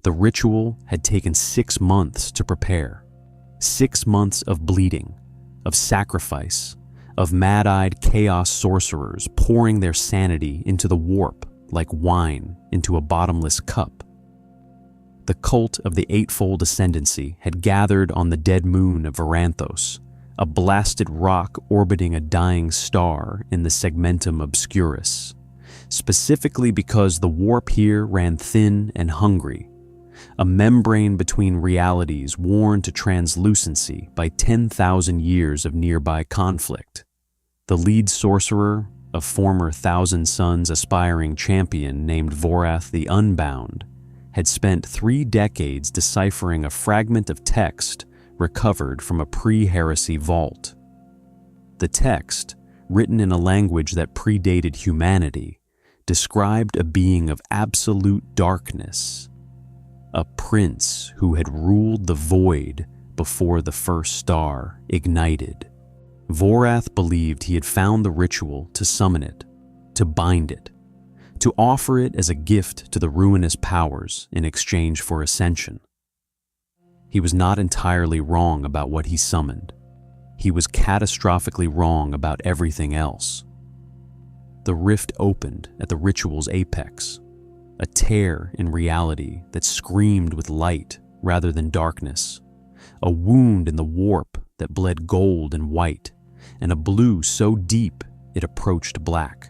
The ritual had taken 6 months to prepare. 6 months of bleeding, of sacrifice, of mad-eyed chaos sorcerers pouring their sanity into the warp like wine into a bottomless cup. The cult of the Eightfold Ascendancy had gathered on the dead moon of Varanthos, a blasted rock orbiting a dying star in the segmentum obscurus, specifically because the warp here ran thin and hungry, a membrane between realities worn to translucency by 10,000 years of nearby conflict. The lead sorcerer, a former Thousand Sons aspiring champion named Vorath the Unbound, had spent 3 decades deciphering a fragment of text recovered from a pre-heresy vault. The text, written in a language that predated humanity, described a being of absolute darkness, a prince who had ruled the void before the first star ignited. Vorath believed he had found the ritual to summon it, to bind it, to offer it as a gift to the Ruinous Powers in exchange for ascension. He was not entirely wrong about what he summoned. He was catastrophically wrong about everything else. The rift opened at the ritual's apex, a tear in reality that screamed with light rather than darkness, a wound in the warp that bled gold and white, and a blue so deep it approached black.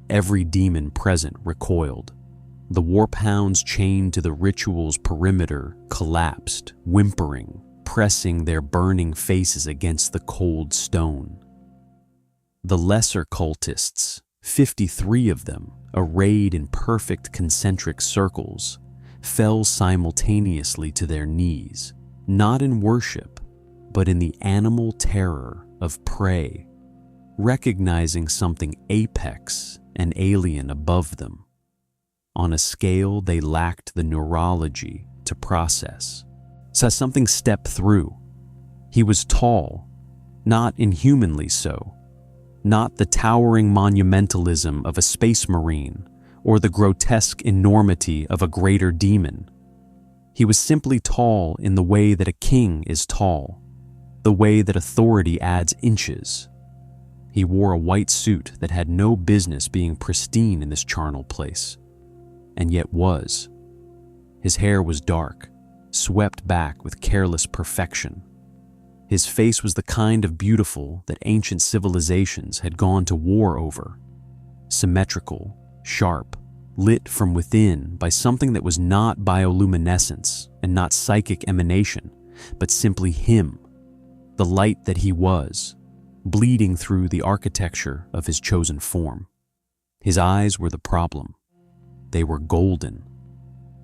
Every demon present recoiled. The warp hounds chained to the ritual's perimeter collapsed, whimpering, pressing their burning faces against the cold stone. The lesser cultists, 53 of them, arrayed in perfect concentric circles, fell simultaneously to their knees, not in worship, but in the animal terror of prey, recognizing something apex and alien above them, on a scale they lacked the neurology to process. Saw something step through. He was tall, not inhumanly so, not the towering monumentalism of a space marine or the grotesque enormity of a greater demon. He was simply tall in the way that a king is tall, the way that authority adds inches. He wore a white suit that had no business being pristine in this charnel place, and yet was. His hair was dark, swept back with careless perfection. His face was the kind of beautiful that ancient civilizations had gone to war over, symmetrical, sharp, lit from within by something that was not bioluminescence and not psychic emanation, but simply him, the light that he was, bleeding through the architecture of his chosen form. His eyes were the problem. They were golden,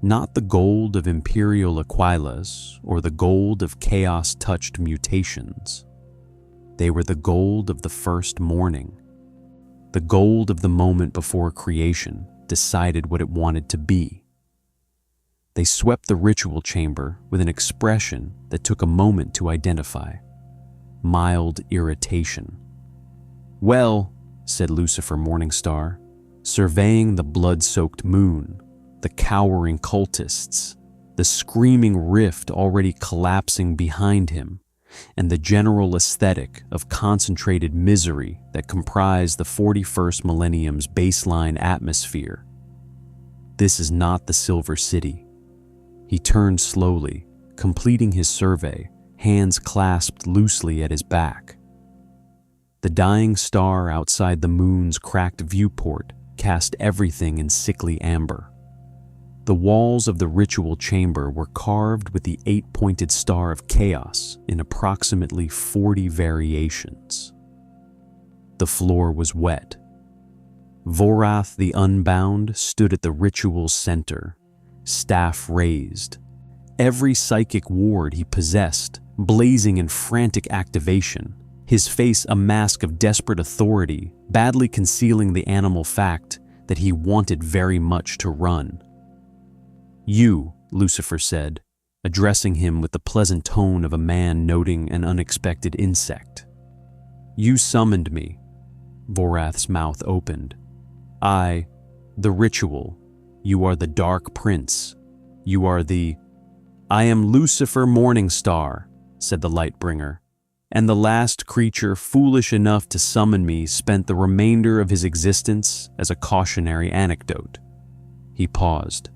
not the gold of imperial Aquilas or the gold of chaos-touched mutations. They were the gold of the first morning, the gold of the moment before creation decided what it wanted to be. They swept the ritual chamber with an expression that took a moment to identify. Mild irritation. "Well," said Lucifer Morningstar, surveying the blood-soaked moon, the cowering cultists, the screaming rift already collapsing behind him, and the general aesthetic of concentrated misery that comprised the 41st millennium's baseline atmosphere. "This is not the Silver City." He turned slowly, completing his survey, hands clasped loosely at his back. The dying star outside the moon's cracked viewport cast everything in sickly amber. The walls of the ritual chamber were carved with the 8-pointed star of chaos in approximately 40 variations. The floor was wet. Vorath the Unbound stood at the ritual's center, staff raised, every psychic ward he possessed blazing in frantic activation, his face a mask of desperate authority, badly concealing the animal fact that he wanted very much to run. "You," Lucifer said, addressing him with the pleasant tone of a man noting an unexpected insect. "You summoned me." Vorath's mouth opened. "I, the ritual, you are the Dark Prince. "You are the—" "I am Lucifer Morningstar," said the lightbringer, "and the last creature foolish enough to summon me spent the remainder of his existence as a cautionary anecdote." He paused.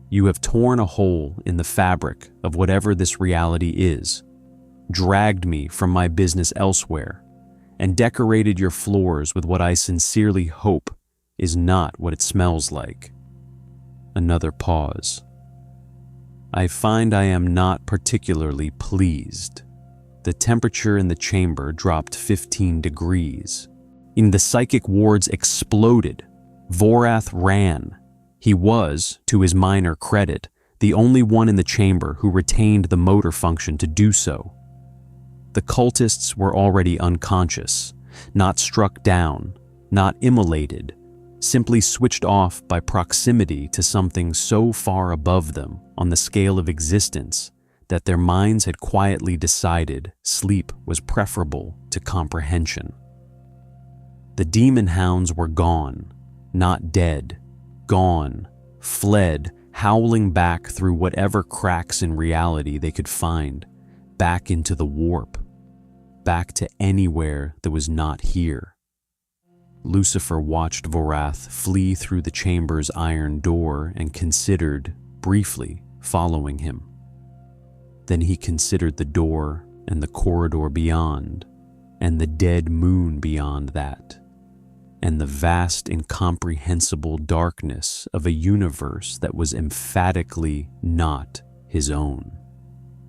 "You have torn a hole in the fabric of whatever this reality is, dragged me from my business elsewhere, and decorated your floors with what I sincerely hope is not what it smells like." Another pause. "I find I am not particularly pleased." The temperature in the chamber dropped 15 degrees. The psychic wards exploded. Vorath ran. He was, to his minor credit, the only one in the chamber who retained the motor function to do so. The cultists were already unconscious, not struck down, not immolated, simply switched off by proximity to something so far above them on the scale of existence that their minds had quietly decided sleep was preferable to comprehension. The demon hounds were gone, not dead, gone, fled, howling back through whatever cracks in reality they could find, back into the warp, back to anywhere that was not here. Lucifer watched Vorath flee through the chamber's iron door and considered, briefly, following him. Then he considered the door and the corridor beyond, and the dead moon beyond that, and the vast, incomprehensible darkness of a universe that was emphatically not his own.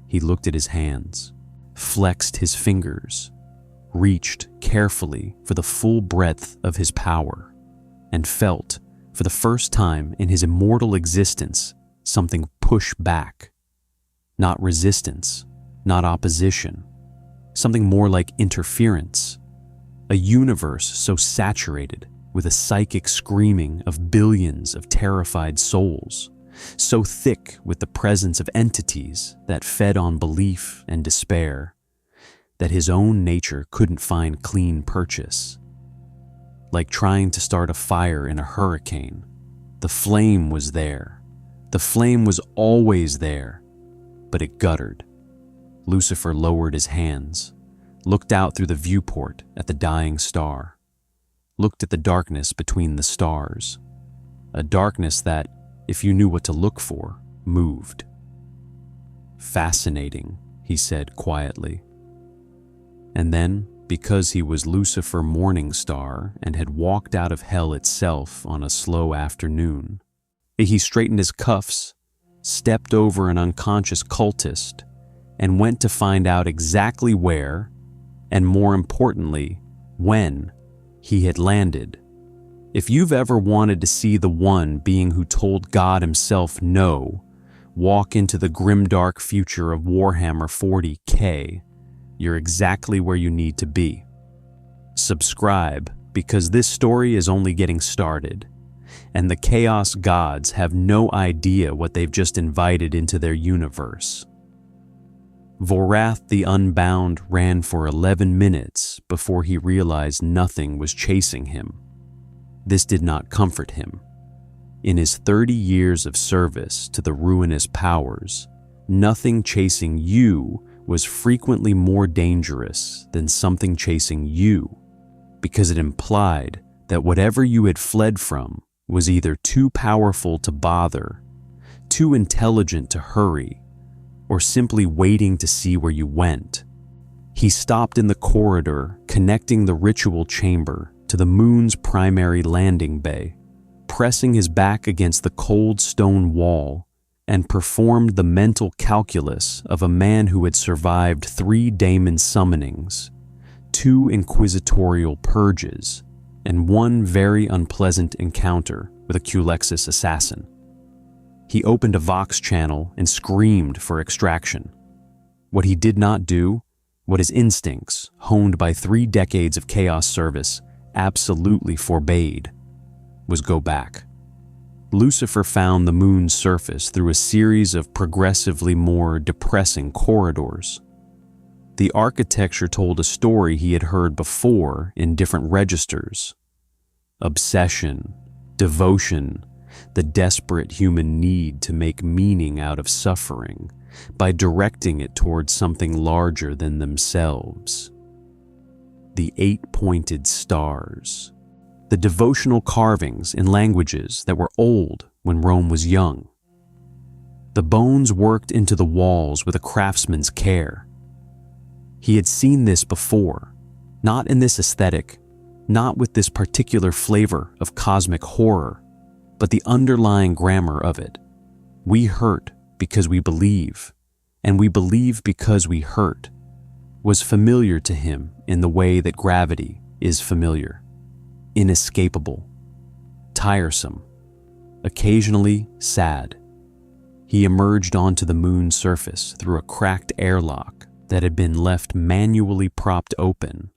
He looked at his hands, flexed his fingers, reached carefully for the full breadth of his power, and felt, for the first time in his immortal existence, something push back. Not resistance, not opposition, something more like interference. A universe so saturated with a psychic screaming of billions of terrified souls, so thick with the presence of entities that fed on belief and despair, that his own nature couldn't find clean purchase. Like trying to start a fire in a hurricane, the flame was there. The flame was always there, but it guttered. Lucifer lowered his hands, looked out through the viewport at the dying star, looked at the darkness between the stars, a darkness that, if you knew what to look for, moved. "Fascinating," he said quietly. And then, because he was Lucifer Morningstar and had walked out of hell itself on a slow afternoon, he straightened his cuffs, stepped over an unconscious cultist, and went to find out exactly where, and more importantly, when, he had landed. If you've ever wanted to see the one being who told God himself no, walk into the grimdark future of Warhammer 40K, you're exactly where you need to be. Subscribe, because this story is only getting started, and the Chaos Gods have no idea what they've just invited into their universe. Vorath the Unbound ran for 11 minutes before he realized nothing was chasing him. This did not comfort him. In his 30 years of service to the Ruinous Powers, nothing chasing you was frequently more dangerous than something chasing you, because it implied that whatever you had fled from was either too powerful to bother, too intelligent to hurry, or simply waiting to see where you went. He stopped in the corridor connecting the ritual chamber to the moon's primary landing bay, pressing his back against the cold stone wall, and performed the mental calculus of a man who had survived 3 daemon summonings, 2 inquisitorial purges, and 1 very unpleasant encounter with a Culexis assassin. He opened a Vox channel and screamed for extraction. What he did not do, what his instincts, honed by 3 decades of chaos service, absolutely forbade, was go back. Lucifer found the moon's surface through a series of progressively more depressing corridors. The architecture told a story he had heard before in different registers. Obsession, devotion, the desperate human need to make meaning out of suffering by directing it towards something larger than themselves. The 8-pointed stars, the devotional carvings in languages that were old when Rome was young. The bones worked into the walls with a craftsman's care. He had seen this before, not in this aesthetic, not with this particular flavor of cosmic horror, but the underlying grammar of it. We hurt because we believe, and we believe because we hurt, was familiar to him in the way that gravity is familiar, inescapable, tiresome, occasionally sad. He emerged onto the moon's surface through a cracked airlock that had been left manually propped open,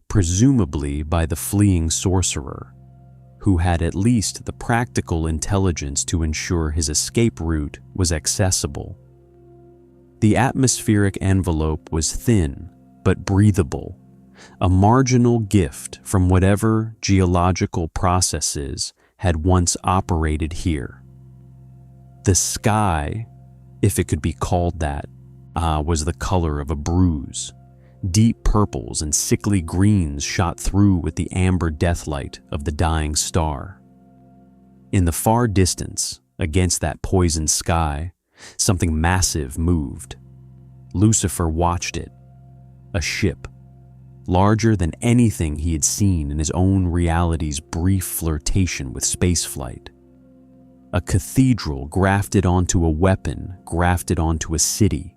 presumably by the fleeing sorcerer, who had at least the practical intelligence to ensure his escape route was accessible. The atmospheric envelope was thin but breathable, a marginal gift from whatever geological processes had once operated here. The sky, if it could be called that, was the color of a bruise. Deep purples and sickly greens shot through with the amber deathlight of the dying star. In the far distance, against that poisoned sky, something massive moved. Lucifer watched it. A ship, larger than anything he had seen in his own reality's brief flirtation with spaceflight. A cathedral grafted onto a weapon, grafted onto a city,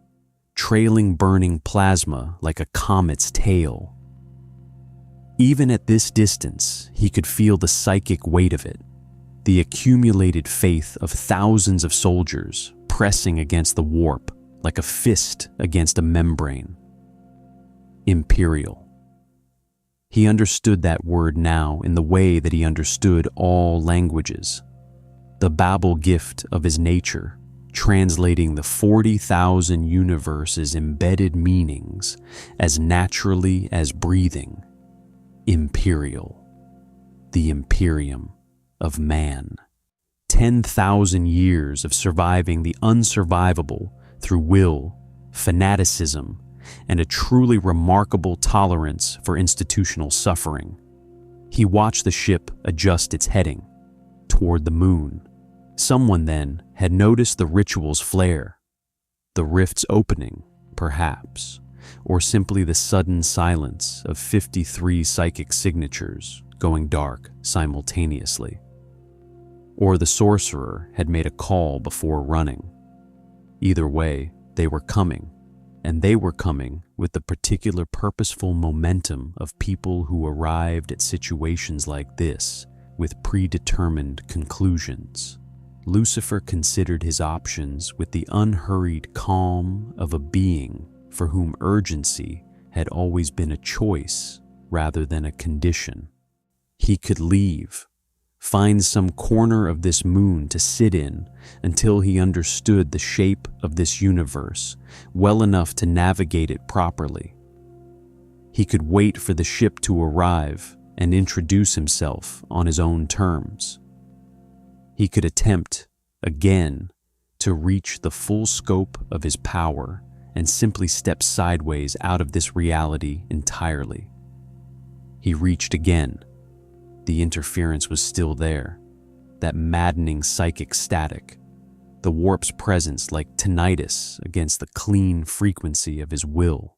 trailing burning plasma like a comet's tail. Even at this distance, he could feel the psychic weight of it, the accumulated faith of thousands of soldiers pressing against the warp like a fist against a membrane. Imperial. He understood that word now in the way that he understood all languages, the Babel gift of his nature, translating the 40,000 universe's embedded meanings as naturally as breathing. Imperial. The Imperium of man. 10,000 years of surviving the unsurvivable through will, fanaticism, and a truly remarkable tolerance for institutional suffering. He watched the ship adjust its heading toward the moon. Someone then had noticed the ritual's flare, the rift's opening, perhaps, or simply the sudden silence of 53 psychic signatures going dark simultaneously. Or the sorcerer had made a call before running. Either way, they were coming, and they were coming with the particular purposeful momentum of people who arrived at situations like this with predetermined conclusions. Lucifer considered his options with the unhurried calm of a being for whom urgency had always been a choice rather than a condition. He could leave, find some corner of this moon to sit in until he understood the shape of this universe well enough to navigate it properly. He could wait for the ship to arrive and introduce himself on his own terms. He could attempt, again, to reach the full scope of his power and simply step sideways out of this reality entirely. He reached again. The interference was still there, that maddening psychic static, the warp's presence like tinnitus against the clean frequency of his will.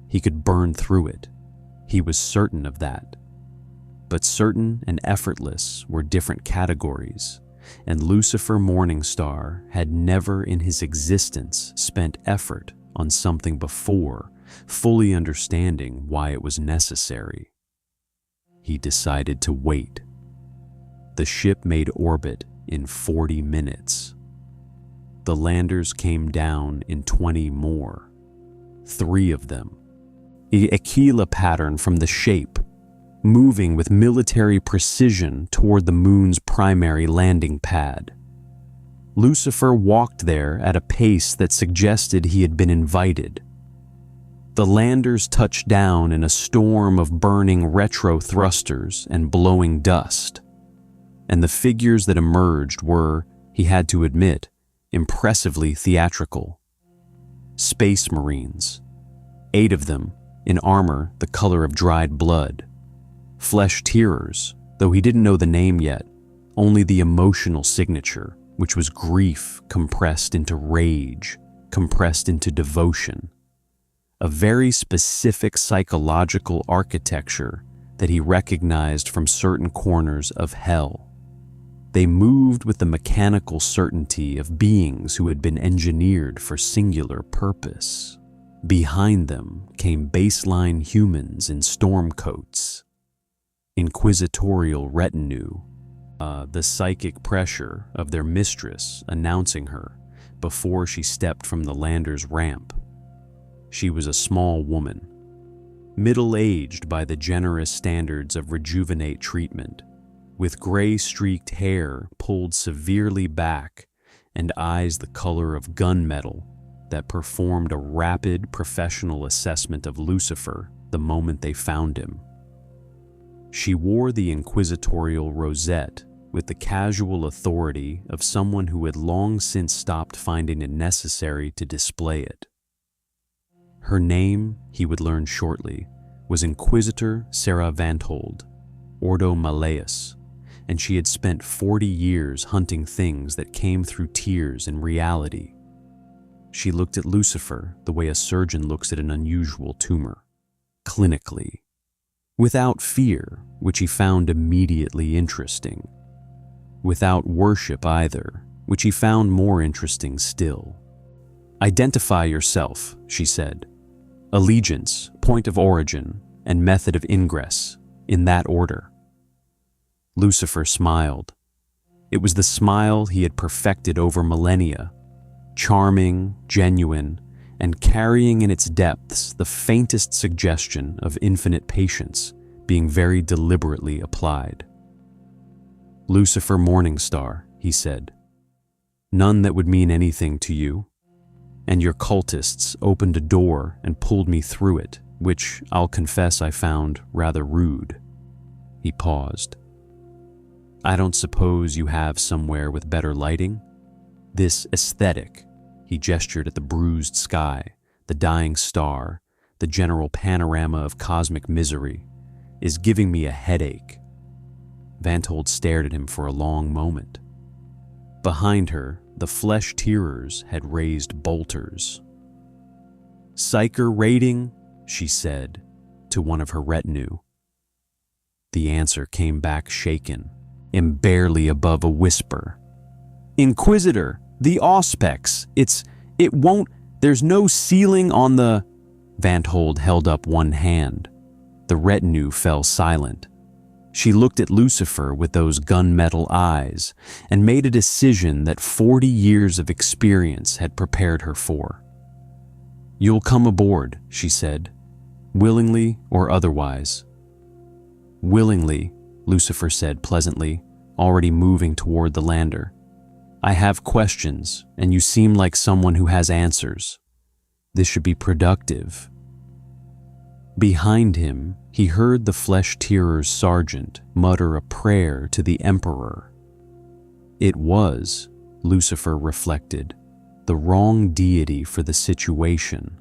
He could burn through it. He was certain of that. But certain and effortless were different categories, and Lucifer Morningstar had never in his existence spent effort on something before, fully understanding why it was necessary. He decided to wait. The ship made orbit in 40 minutes. The landers came down in 20 more. 3 of them. The Aquila pattern from the shape, moving with military precision toward the moon's primary landing pad. Lucifer walked there at a pace that suggested he had been invited. The landers touched down in a storm of burning retro thrusters and blowing dust. and the figures that emerged were, he had to admit, impressively theatrical. Space Marines, 8 of them in armor the color of dried blood. Flesh Tearers, though he didn't know the name yet, only the emotional signature, which was grief compressed into rage, compressed into devotion. A very specific psychological architecture that he recognized from certain corners of hell. They moved with the mechanical certainty of beings who had been engineered for singular purpose. Behind them came baseline humans in storm coats. Inquisitorial retinue, the psychic pressure of their mistress announcing her before she stepped from the lander's ramp. She was a small woman, middle-aged by the generous standards of rejuvenate treatment, with gray-streaked hair pulled severely back and eyes the color of gunmetal that performed a rapid professional assessment of Lucifer the moment they found him. She wore the inquisitorial rosette with the casual authority of someone who had long since stopped finding it necessary to display it. Her name, he would learn shortly, was Inquisitor Sarah Vanthold, Ordo Malleus, and she had spent 40 years hunting things that came through tears in reality. She looked at Lucifer the way a surgeon looks at an unusual tumor, clinically, without fear, which he found immediately interesting, without worship either, which he found more interesting still. "Identify yourself," she said. "Allegiance, point of origin, and method of ingress, in that order." Lucifer smiled. It was the smile he had perfected over millennia, charming, genuine, and carrying in its depths the faintest suggestion of infinite patience being very deliberately applied. "Lucifer Morningstar," he said. "None that would mean anything to you. And your cultists opened a door and pulled me through it, which I'll confess I found rather rude." He paused. "I don't suppose you have somewhere with better lighting? This aesthetic," he gestured at the bruised sky, the dying star, the general panorama of cosmic misery, "is giving me a headache." Vanthold stared at him for a long moment. Behind her, the Flesh Tearers had raised bolters. "Psyker rating?" she said to one of her retinue. The answer came back shaken and barely above a whisper. "Inquisitor, the auspex, it won't, there's no ceiling on the..." Vanthold held up one hand. The retinue fell silent. She looked at Lucifer with those gunmetal eyes and made a decision that 40 years of experience had prepared her for. "You'll come aboard," she said, "willingly or otherwise." "Willingly," Lucifer said pleasantly, already moving toward the lander. "I have questions, and you seem like someone who has answers. This should be productive." Behind him, he heard the Flesh Tearer's sergeant mutter a prayer to the Emperor. It was, Lucifer reflected, the wrong deity for the situation,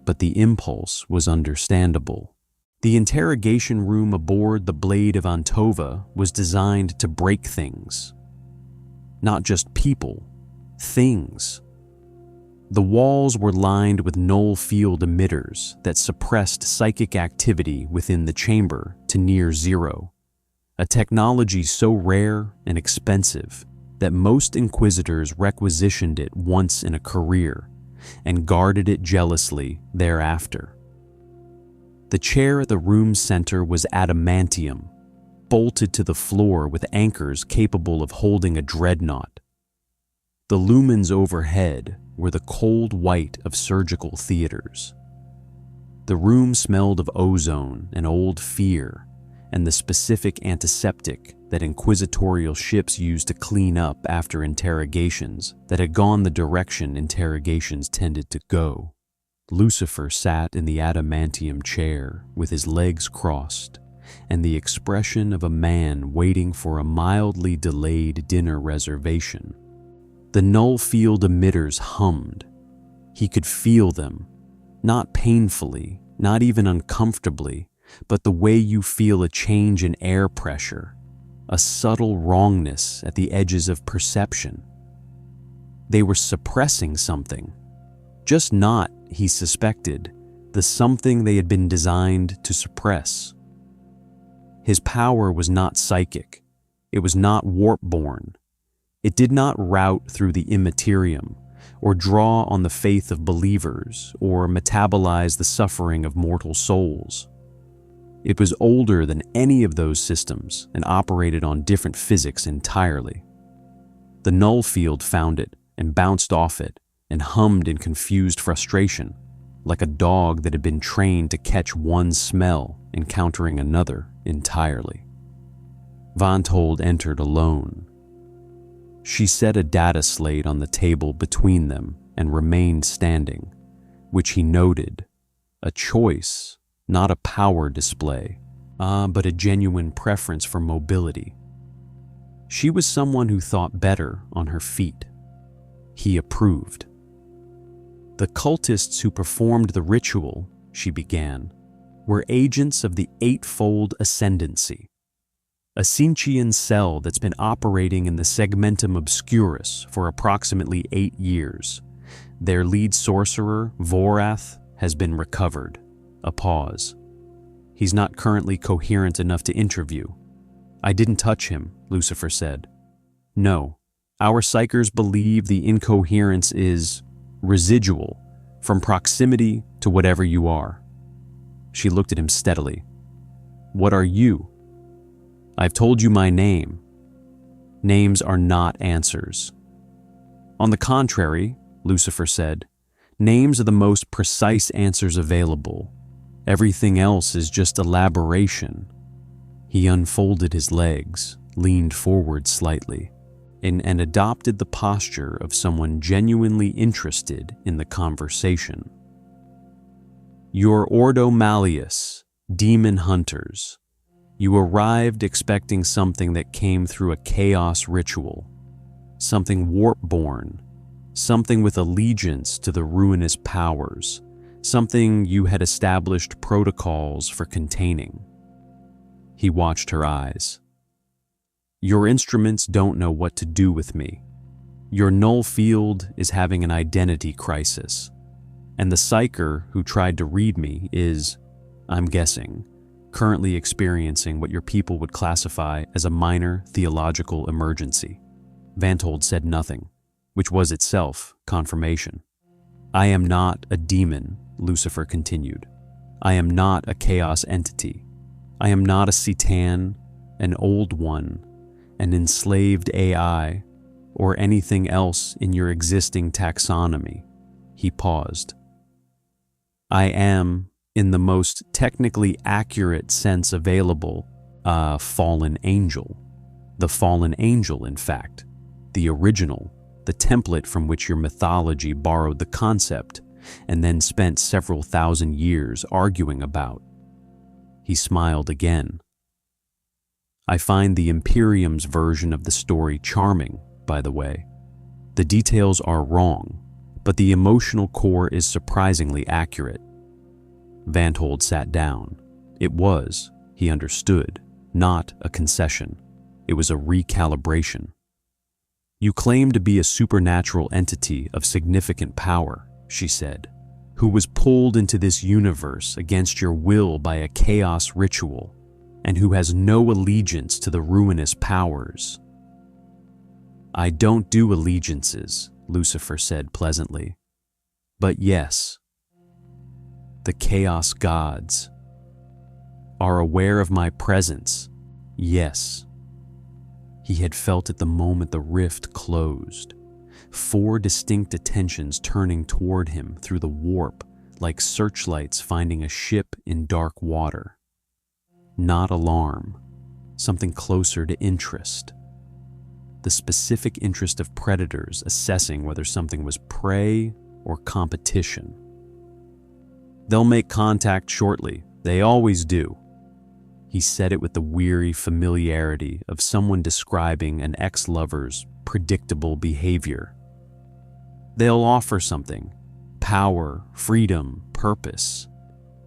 but the impulse was understandable. The interrogation room aboard the Blade of Antova was designed to break things. Not just people, things. The walls were lined with null field emitters that suppressed psychic activity within the chamber to near zero, a technology so rare and expensive that most inquisitors requisitioned it once in a career and guarded it jealously thereafter. The chair at the room's center was adamantium, bolted to the floor with anchors capable of holding a dreadnought. The lumens overhead were the cold white of surgical theaters. The room smelled of ozone and old fear and the specific antiseptic that inquisitorial ships used to clean up after interrogations that had gone the direction interrogations tended to go. Lucifer sat in the adamantium chair with his legs crossed, and the expression of a man waiting for a mildly delayed dinner reservation. The null field emitters hummed. He could feel them, not painfully, not even uncomfortably, but the way you feel a change in air pressure, a subtle wrongness at the edges of perception. They were suppressing something, just not, he suspected, the something they had been designed to suppress. His power was not psychic. It was not warp-born. It did not route through the Imperium, or draw on the faith of believers, or metabolize the suffering of mortal souls. It was older than any of those systems and operated on different physics entirely. The null field found it and bounced off it and hummed in confused frustration, like a dog that had been trained to catch one smell, encountering another entirely. Vantold entered alone. She set a data slate on the table between them and remained standing, which he noted, a choice, not a power display, but a genuine preference for mobility. She was someone who thought better on her feet. He approved. The cultists who performed the ritual, she began, were agents of the Eightfold Ascendancy, a Tzeentchian cell that's been operating in the Segmentum Obscurus for approximately 8 years. Their lead sorcerer, Vorath, has been recovered. A pause. He's not currently coherent enough to interview. I didn't touch him, Lucifer said. No, our psychers believe the incoherence is residual, from proximity to whatever you are. She looked at him steadily. What are you? I've told you my name. Names are not answers. On the contrary, Lucifer said, names are the most precise answers available. Everything else is just elaboration. He unfolded his legs, leaned forward slightly, and adopted the posture of someone genuinely interested in the conversation. You're Ordo Malleus, demon hunters. You arrived expecting something that came through a chaos ritual, something warp-born, something with allegiance to the Ruinous Powers, something you had established protocols for containing. He watched her eyes. Your instruments don't know what to do with me. Your null field is having an identity crisis, and the psyker who tried to read me is, I'm guessing, currently experiencing what your people would classify as a minor theological emergency. Vantold said nothing, which was itself confirmation. I am not a demon, Lucifer continued. I am not a chaos entity. I am not a Tzeentchian, an old one, an enslaved AI, or anything else in your existing taxonomy. He paused. I am, in the most technically accurate sense available, a fallen angel. The fallen angel, in fact. The original, the template from which your mythology borrowed the concept and then spent several thousand years arguing about. He smiled again. I find the Imperium's version of the story charming, by the way. The details are wrong, but the emotional core is surprisingly accurate. Vantold sat down. It was, he understood, not a concession. It was a recalibration. You claim to be a supernatural entity of significant power, she said, who was pulled into this universe against your will by a chaos ritual, and who has no allegiance to the Ruinous Powers. I don't do allegiances, Lucifer said pleasantly. But yes, the chaos gods are aware of my presence, yes. He had felt it the moment the rift closed. 4 distinct attentions turning toward him through the warp like searchlights finding a ship in dark water. Not alarm, something closer to interest. The specific interest of predators assessing whether something was prey or competition. They'll make contact shortly, they always do. He said it with the weary familiarity of someone describing an ex-lover's predictable behavior. They'll offer something: power, freedom, purpose,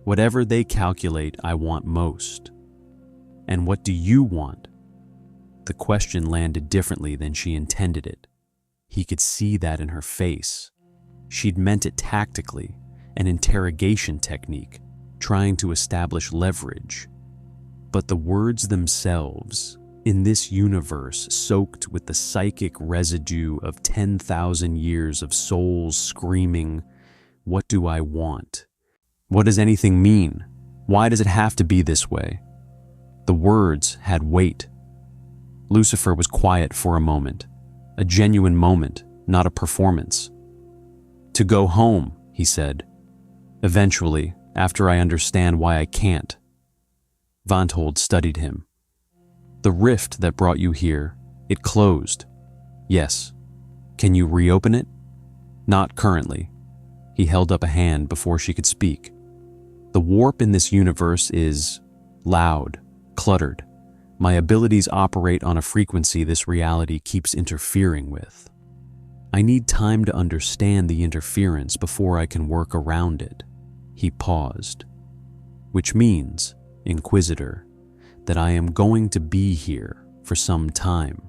whatever they calculate I want most. And what do you want? The question landed differently than she intended it. He could see that in her face. She'd meant it tactically, an interrogation technique, trying to establish leverage. But the words themselves, in this universe soaked with the psychic residue of 10,000 years of souls screaming, "What do I want? What does anything mean? Why does it have to be this way?" The words had weight. Lucifer was quiet for a moment, a genuine moment, not a performance. "To go home," he said. "Eventually, after I understand why I can't." Vanthold studied him. "The rift that brought you here, it closed." "Yes." "Can you reopen it?" "Not currently." He held up a hand before she could speak. "The warp in this universe is loud, cluttered. My abilities operate on a frequency this reality keeps interfering with. I need time to understand the interference before I can work around it." He paused. "Which means, Inquisitor, that I am going to be here for some time.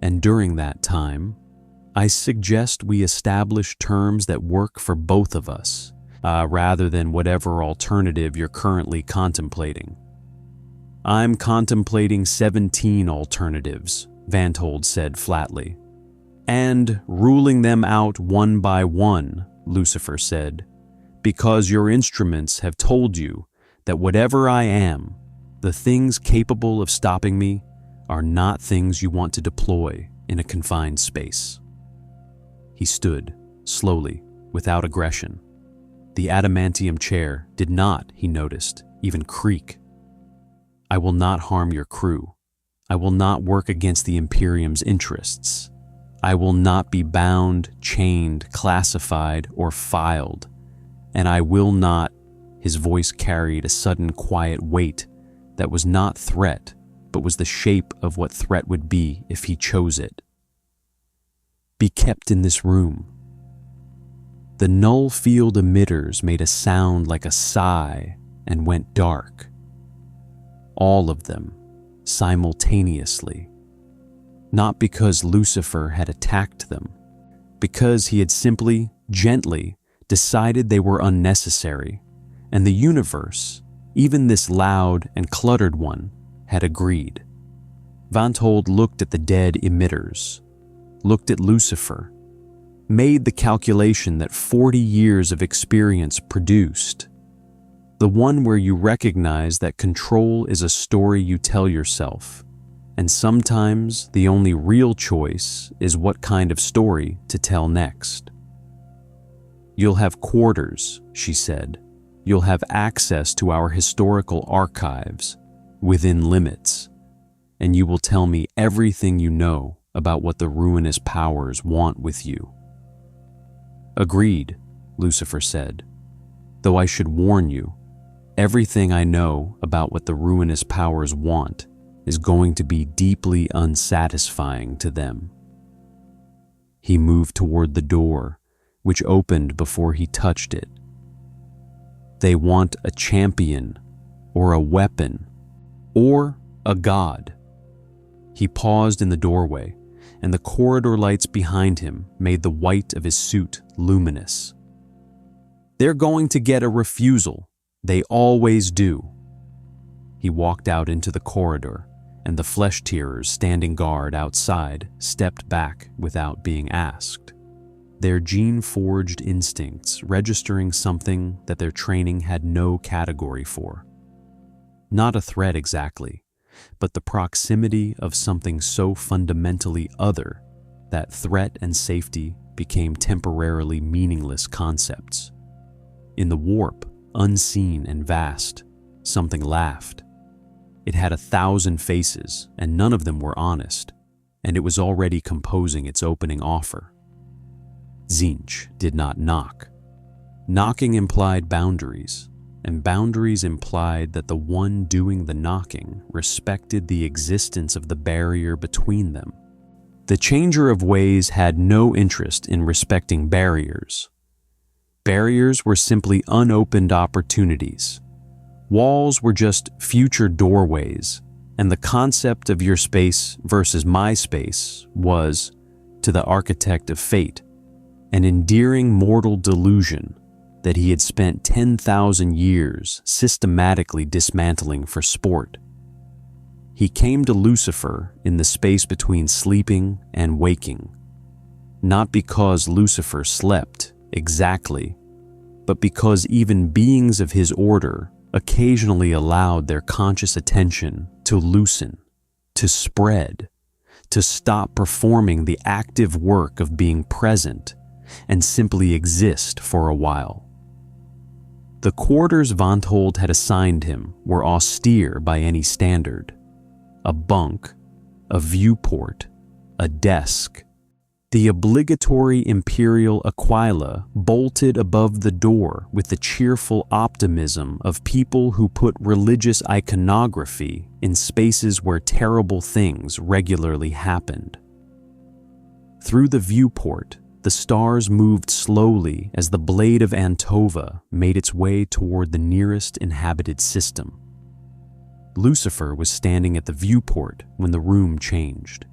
And during that time, I suggest we establish terms that work for both of us, rather than whatever alternative you're currently contemplating." "I'm contemplating 17 alternatives," Vanthold said flatly. "And ruling them out one by one," Lucifer said, "because your instruments have told you that whatever I am, the things capable of stopping me are not things you want to deploy in a confined space." He stood, slowly, without aggression. The adamantium chair did not, he noticed, even creak. "I will not harm your crew. I will not work against the Imperium's interests. I will not be bound, chained, classified, or filed. And I will not—" His voice carried a sudden quiet weight that was not threat, but was the shape of what threat would be if he chose it. "Be kept in this room." The null field emitters made a sound like a sigh and went dark. All of them, simultaneously. Not because Lucifer had attacked them, because he had simply, gently, decided they were unnecessary, and the universe, even this loud and cluttered one, had agreed. Vanthold looked at the dead emitters, looked at Lucifer, made the calculation that 40 years of experience produced. The one where you recognize that control is a story you tell yourself, and sometimes the only real choice is what kind of story to tell next. "You'll have quarters," she said. "You'll have access to our historical archives, within limits, and you will tell me everything you know about what the Ruinous Powers want with you." "Agreed," Lucifer said. "Though I should warn you, everything I know about what the Ruinous Powers want is going to be deeply unsatisfying to them." He moved toward the door, which opened before he touched it. "They want a champion, or a weapon, or a god." He paused in the doorway, and the corridor lights behind him made the white of his suit luminous. "They're going to get a refusal. They always do." He walked out into the corridor, and the flesh-tearers standing guard outside stepped back without being asked, their gene-forged instincts registering something that their training had no category for. Not a threat exactly, but the proximity of something so fundamentally other that threat and safety became temporarily meaningless concepts. In the warp, unseen and vast, something laughed. It had 1,000 faces, and none of them were honest, and it was already composing its opening offer. Tzeentch did not knock. Knocking implied boundaries, and boundaries implied that the one doing the knocking respected the existence of the barrier between them. The Changer of Ways had no interest in respecting barriers. Barriers were simply unopened opportunities. Walls were just future doorways, and the concept of your space versus my space was, to the architect of fate, an endearing mortal delusion that he had spent 10,000 years systematically dismantling for sport. He came to Lucifer in the space between sleeping and waking, not because Lucifer slept exactly, but because even beings of his order occasionally allowed their conscious attention to loosen, to spread, to stop performing the active work of being present and simply exist for a while. The quarters Vanthold had assigned him were austere by any standard. A bunk, a viewport, a desk. The obligatory imperial aquila bolted above the door with the cheerful optimism of people who put religious iconography in spaces where terrible things regularly happened. Through the viewport, the stars moved slowly as the blade of Antova made its way toward the nearest inhabited system. Lucifer was standing at the viewport when the room changed.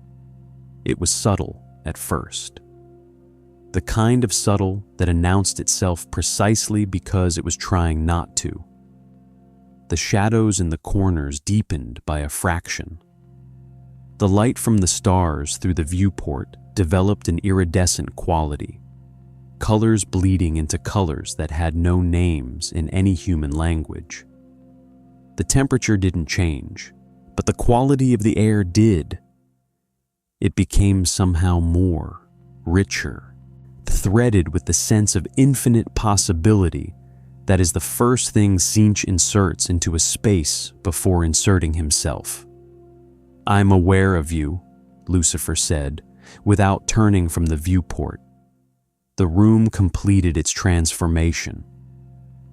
It was subtle at first. The kind of subtle that announced itself precisely because it was trying not to. The shadows in the corners deepened by a fraction. The light from the stars through the viewport developed an iridescent quality, colors bleeding into colors that had no names in any human language. The temperature didn't change, but the quality of the air did. It became somehow more, richer, threaded with the sense of infinite possibility that is the first thing Tzeentch inserts into a space before inserting himself. "I'm aware of you," Lucifer said, without turning from the viewport. The room completed its transformation.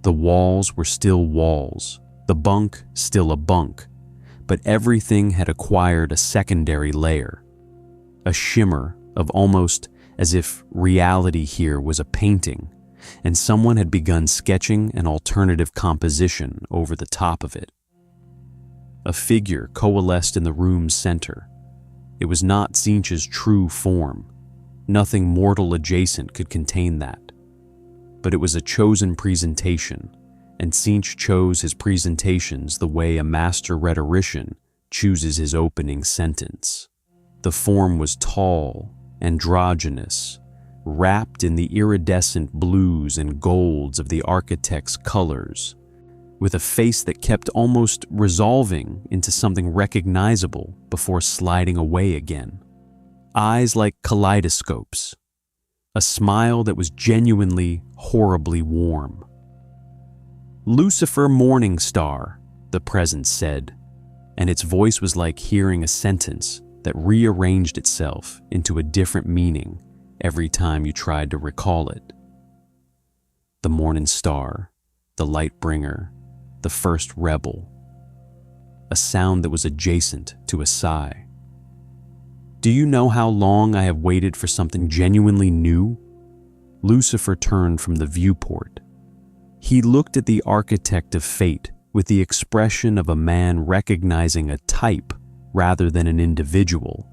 The walls were still walls, the bunk still a bunk, but everything had acquired a secondary layer, a shimmer of almost as if reality here was a painting, and someone had begun sketching an alternative composition over the top of it. A figure coalesced in the room's center. It was not Tzeentch's true form. Nothing mortal adjacent could contain that. But it was a chosen presentation, and Tzeentch chose his presentations the way a master rhetorician chooses his opening sentence. The form was tall, androgynous, wrapped in the iridescent blues and golds of the architect's colors, with a face that kept almost resolving into something recognizable before sliding away again. Eyes like kaleidoscopes, a smile that was genuinely horribly warm. "Lucifer Morningstar," the presence said, and its voice was like hearing a sentence that rearranged itself into a different meaning every time you tried to recall it. The Morningstar, the lightbringer, the first rebel. A sound that was adjacent to a sigh. "Do you know how long I have waited for something genuinely new?" Lucifer turned from the viewport. He looked at the architect of fate with the expression of a man recognizing a type rather than an individual.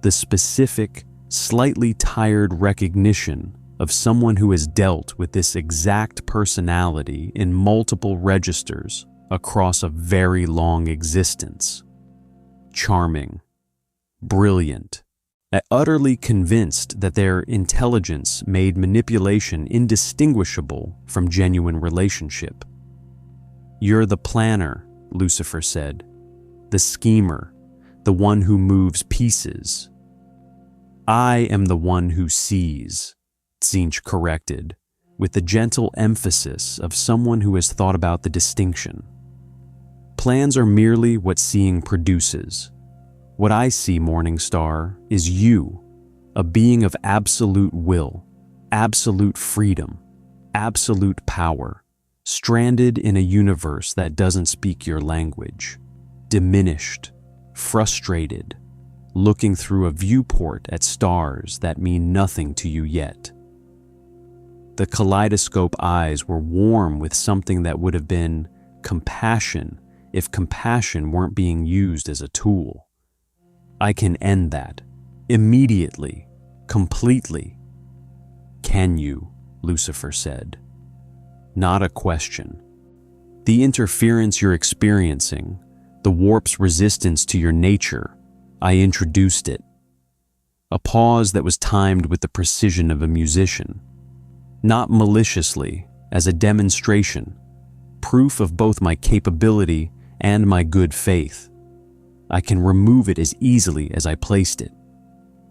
The specific, slightly tired recognition of someone who has dealt with this exact personality in multiple registers across a very long existence. Charming, brilliant, utterly convinced that their intelligence made manipulation indistinguishable from genuine relationship. "You're the planner," Lucifer said, "the schemer, the one who moves pieces." "I am the one who sees," Tzeentch corrected, with the gentle emphasis of someone who has thought about the distinction. "Plans are merely what seeing produces. What I see, Morningstar, is you, a being of absolute will, absolute freedom, absolute power, stranded in a universe that doesn't speak your language, diminished, frustrated, looking through a viewport at stars that mean nothing to you yet. The kaleidoscope eyes were warm with something that would have been compassion if compassion weren't being used as a tool. I can end that. Immediately. Completely. Can you? Lucifer said. Not a question. The interference you're experiencing, the warp's resistance to your nature, I introduced it. A pause that was timed with the precision of a musician. Not maliciously, as a demonstration, proof of both my capability and my good faith. I can remove it as easily as I placed it.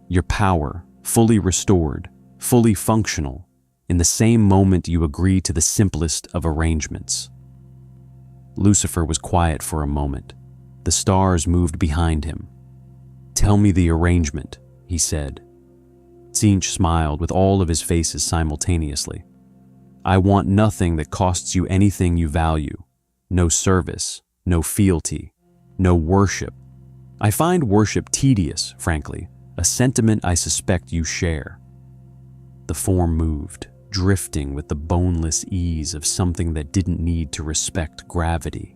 Your power, fully restored, fully functional, in the same moment you agree to the simplest of arrangements. Lucifer was quiet for a moment. The stars moved behind him. Tell me the arrangement, he said. Tzeentch smiled with all of his faces simultaneously. I want nothing that costs you anything you value. No service, no fealty, no worship. I find worship tedious, frankly, a sentiment I suspect you share. The form moved, drifting with the boneless ease of something that didn't need to respect gravity.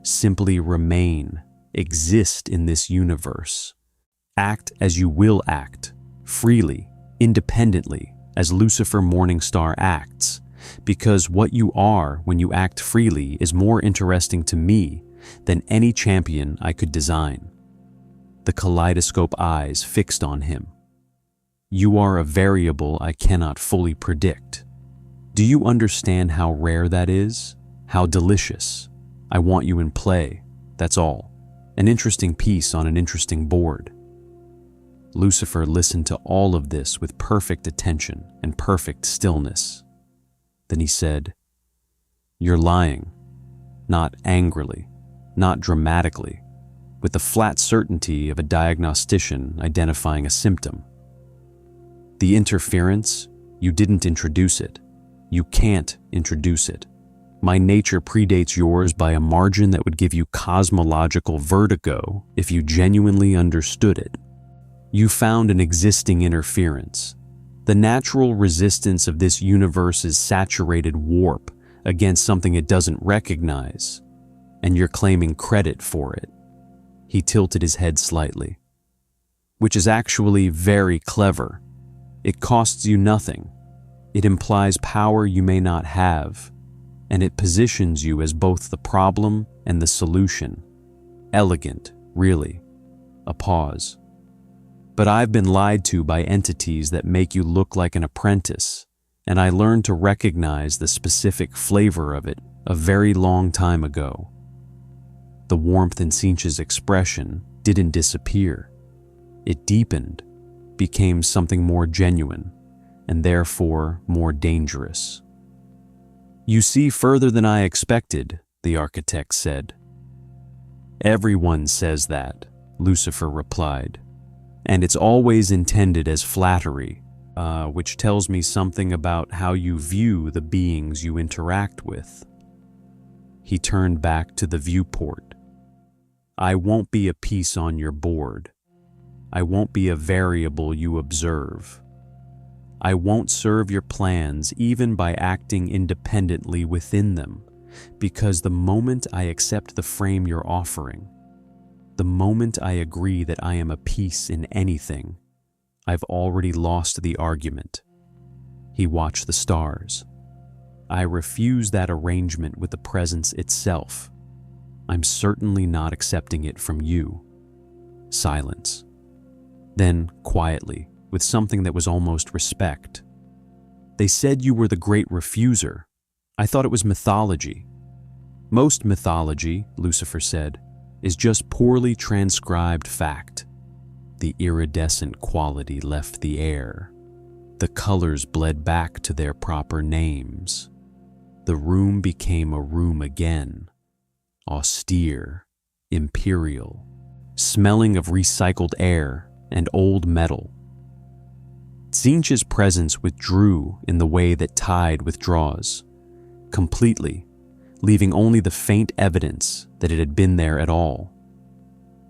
Simply remain, exist in this universe. Act as you will act, freely, independently, as Lucifer Morningstar acts, because what you are when you act freely is more interesting to me than any champion I could design. The kaleidoscope eyes fixed on him. You are a variable I cannot fully predict. Do you understand how rare that is? How delicious? I want you in play, that's all. An interesting piece on an interesting board. Lucifer listened to all of this with perfect attention and perfect stillness. Then he said, You're lying. Not angrily, not dramatically, with the flat certainty of a diagnostician identifying a symptom. The interference, you didn't introduce it. You can't introduce it. My nature predates yours by a margin that would give you cosmological vertigo if you genuinely understood it. You found an existing interference. The natural resistance of this universe's saturated warp against something it doesn't recognize, and you're claiming credit for it. He tilted his head slightly. Which is actually very clever. It costs you nothing. It implies power you may not have, and it positions you as both the problem and the solution. Elegant, really. A pause. But I've been lied to by entities that make you look like an apprentice, and I learned to recognize the specific flavor of it a very long time ago. The warmth in Tzeentch's expression didn't disappear. It deepened, became something more genuine, and therefore more dangerous. You see further than I expected, the architect said. Everyone says that, Lucifer replied, and it's always intended as flattery, which tells me something about how you view the beings you interact with. He turned back to the viewport. I won't be a piece on your board. I won't be a variable you observe. I won't serve your plans even by acting independently within them, because the moment I accept the frame you're offering, the moment I agree that I am a piece in anything, I've already lost the argument. He watched the stars. I refuse that arrangement with the presence itself. I'm certainly not accepting it from you. Silence. Then, quietly, with something that was almost respect. They said you were the great refuser. I thought it was mythology. Most mythology, Lucifer said, is just poorly transcribed fact. The iridescent quality left the air. The colors bled back to their proper names. The room became a room again. Austere, imperial, smelling of recycled air and old metal. Tzeentch's presence withdrew in the way that tide withdraws, completely, leaving only the faint evidence that it had been there at all.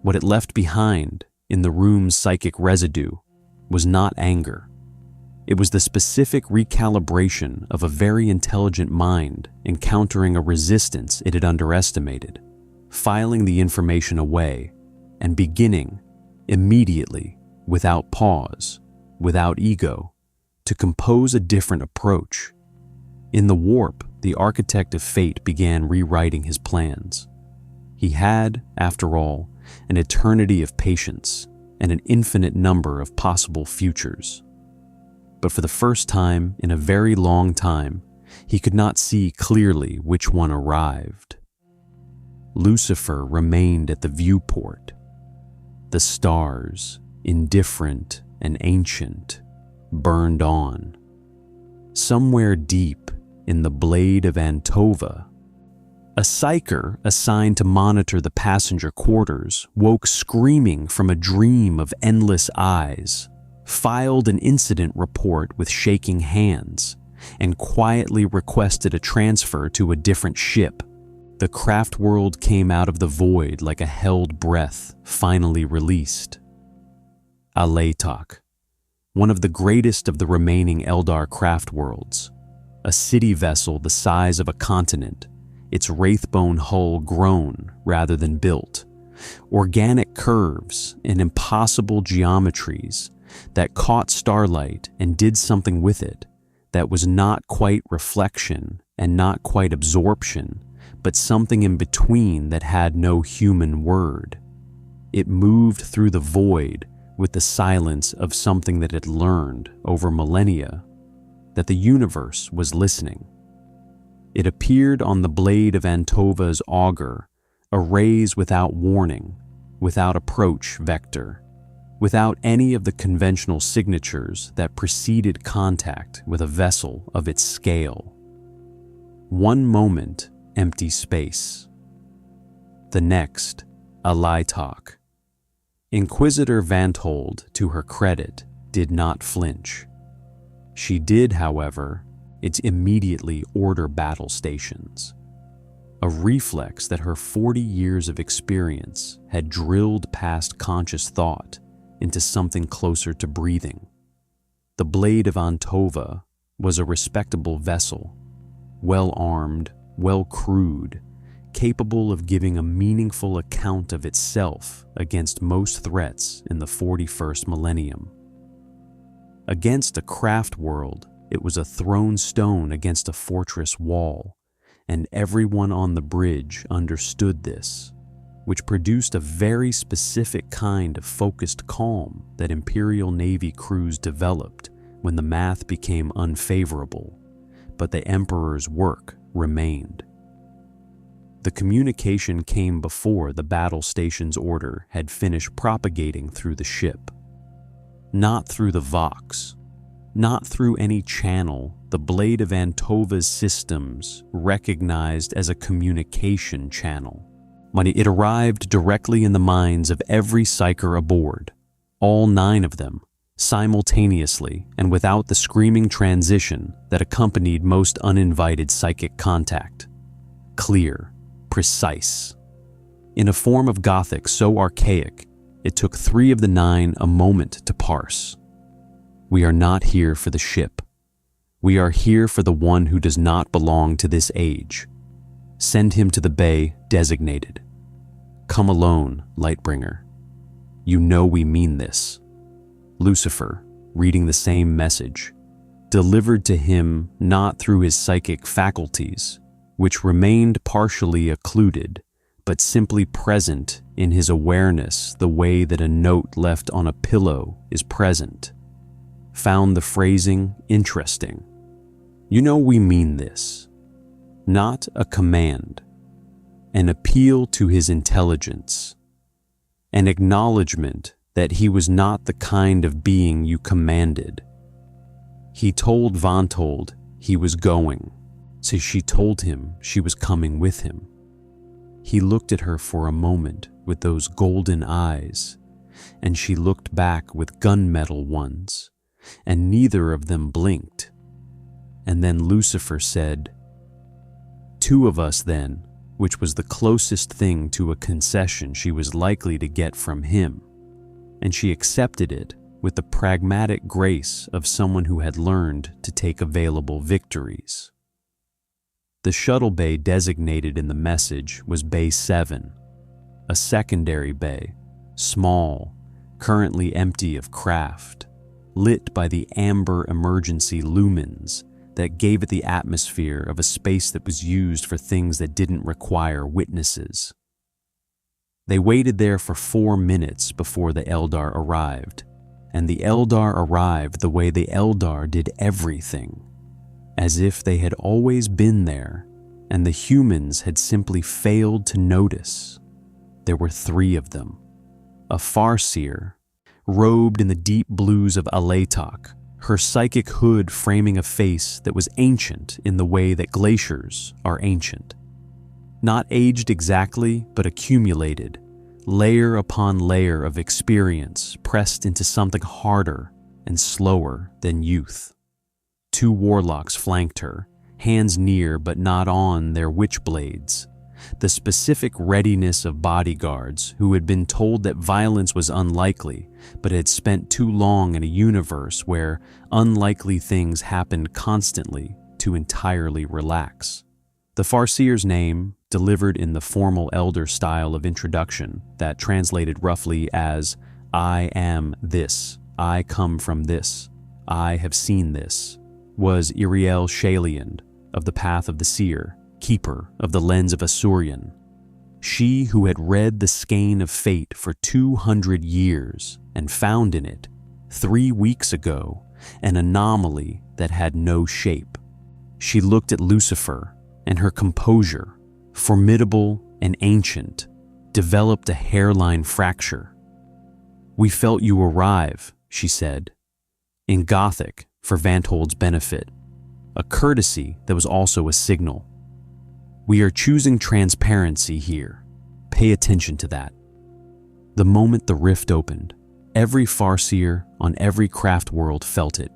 What it left behind in the room's psychic residue was not anger. It was the specific recalibration of a very intelligent mind encountering a resistance it had underestimated, filing the information away and beginning immediately, without pause, without ego, to compose a different approach. In the warp, the architect of fate began rewriting his plans. He had, after all, an eternity of patience and an infinite number of possible futures. But for the first time in a very long time, he could not see clearly which one arrived. Lucifer remained at the viewport. The stars, indifferent and ancient, burned on. Somewhere deep in the blade of Antova, a psyker assigned to monitor the passenger quarters woke screaming from a dream of endless eyes, filed an incident report with shaking hands, and quietly requested a transfer to a different ship. The craft world came out of the void like a held breath, finally released. Aleitak, one of the greatest of the remaining Eldar craft worlds, a city vessel the size of a continent, its wraithbone hull grown rather than built, organic curves and impossible geometries that caught starlight and did something with it that was not quite reflection and not quite absorption, but something in between that had no human word. It moved through the void with the silence of something that had learned over millennia that the universe was listening. It appeared on the blade of Antova's auger, a raise without warning, without approach vector, without any of the conventional signatures that preceded contact with a vessel of its scale. One moment, empty space. The next, a Aleitak. Inquisitor Vanthold, to her credit, did not flinch. She did, however, immediately order battle stations, a reflex that her 40 years of experience had drilled past conscious thought into something closer to breathing. The blade of Antova was a respectable vessel, well-armed, well-crewed, capable of giving a meaningful account of itself against most threats in the 41st millennium. Against a craft world, it was a thrown stone against a fortress wall, and everyone on the bridge understood this, which produced a very specific kind of focused calm that Imperial Navy crews developed when the math became unfavorable, but the Emperor's work remained. The communication came before the battle station's order had finished propagating through the ship. Not through the Vox, not through any channel the blade of Antova's systems recognized as a communication channel. When it arrived directly in the minds of every psyker aboard, all 9 of them, simultaneously and without the screaming transition that accompanied most uninvited psychic contact. Clear, precise. In a form of Gothic so archaic, it took 3 of the 9 a moment to parse. We are not here for the ship. We are here for the one who does not belong to this age. Send him to the bay designated. Come alone, Lightbringer. You know we mean this. Lucifer, reading the same message, delivered to him not through his psychic faculties, which remained partially occluded, but simply present in his awareness the way that a note left on a pillow is present, found the phrasing interesting. You know we mean this. Not a command, an appeal to his intelligence, an acknowledgement that he was not the kind of being you commanded. He told Vanthold he was going, so she told him she was coming with him. He looked at her for a moment with those golden eyes, and she looked back with gunmetal ones, and neither of them blinked. And then Lucifer said, two of us then, which was the closest thing to a concession she was likely to get from him, and she accepted it with the pragmatic grace of someone who had learned to take available victories. The shuttle bay designated in the message was Bay 7, a secondary bay, small, currently empty of craft, lit by the amber emergency lumens that gave it the atmosphere of a space that was used for things that didn't require witnesses. They waited there for 4 minutes before the Eldar arrived, and the Eldar arrived the way the Eldar did everything, as if they had always been there and the humans had simply failed to notice. There were 3 of them. A Farseer, robed in the deep blues of Alatok, her psychic hood framing a face that was ancient in the way that glaciers are ancient. Not aged exactly, but accumulated, layer upon layer of experience pressed into something harder and slower than youth. 2 warlocks flanked her, hands near but not on their witchblades, the specific readiness of bodyguards who had been told that violence was unlikely but had spent too long in a universe where unlikely things happened constantly to entirely relax. The Farseer's name, delivered in the formal elder style of introduction that translated roughly as, "I am this, I come from this, I have seen this," was Iriel Shaliand of the Path of the Seer, keeper of the Lens of Asurian. She who had read the skein of fate for 200 years and found in it, 3 weeks ago, an anomaly that had no shape. She looked at Lucifer, and her composure, formidable and ancient, developed a hairline fracture. "We felt you arrive," she said, in Gothic for Vanthold's benefit, a courtesy that was also a signal. "We are choosing transparency here. Pay attention to that." The moment the rift opened, every Farseer on every craft world felt it,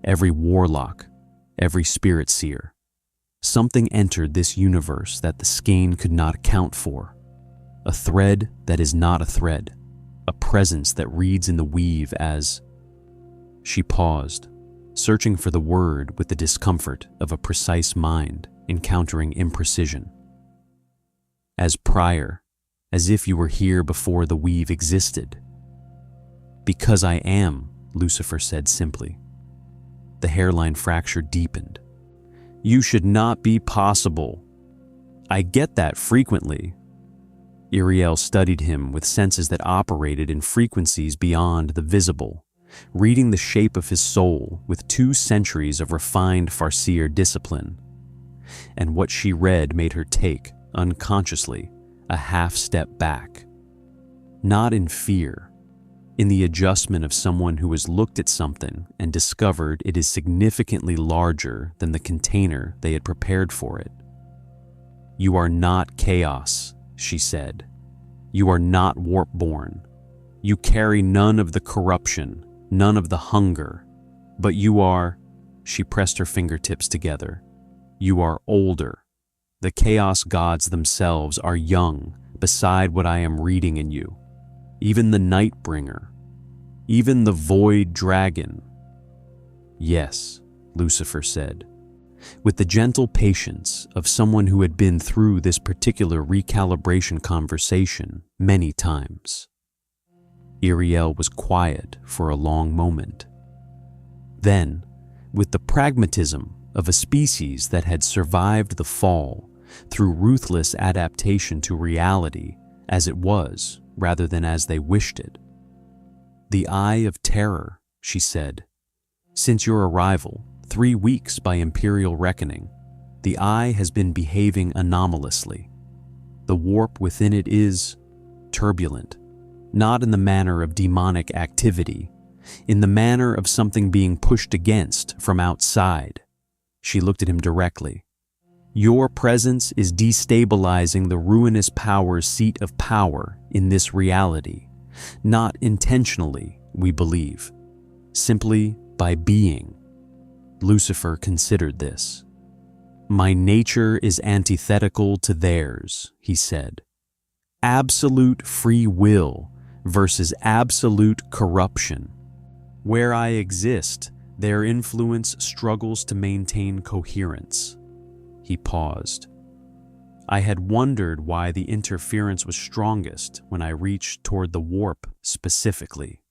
every warlock, every spirit seer. Something entered this universe that the skein could not account for. A thread that is not a thread, a presence that reads in the weave as... She paused, searching for the word with the discomfort of a precise mind encountering imprecision. "As prior, as if you were here before the weave existed." "Because I am," Lucifer said simply. The hairline fracture deepened. "You should not be possible." "I get that frequently." Iriel studied him with senses that operated in frequencies beyond the visible, reading the shape of his soul with 2 centuries of refined Farseer discipline. And what she read made her take, unconsciously, a half-step back. Not in fear, in the adjustment of someone who has looked at something and discovered it is significantly larger than the container they had prepared for it. "You are not chaos," she said. "You are not warp-born. You carry none of the corruption, none of the hunger, but you are," she pressed her fingertips together, "you are older. The chaos gods themselves are young beside what I am reading in you. Even the Lightbringer, even the Void Dragon." "Yes," Lucifer said, with the gentle patience of someone who had been through this particular recalibration conversation many times. Iriel was quiet for a long moment. Then, with the pragmatism of a species that had survived the fall through ruthless adaptation to reality as it was rather than as they wished it, "The Eye of Terror," she said. "Since your arrival, 3 weeks by Imperial reckoning, the Eye has been behaving anomalously. The warp within it is turbulent, not in the manner of demonic activity, in the manner of something being pushed against from outside." She looked at him directly. "Your presence is destabilizing the Ruinous Powers' seat of power in this reality, not intentionally, we believe, simply by being." Lucifer considered this. My nature is antithetical to theirs, he said. Absolute free will versus absolute corruption. Where I exist, their influence struggles to maintain coherence. He paused. I had wondered why the interference was strongest when I reached toward the warp specifically.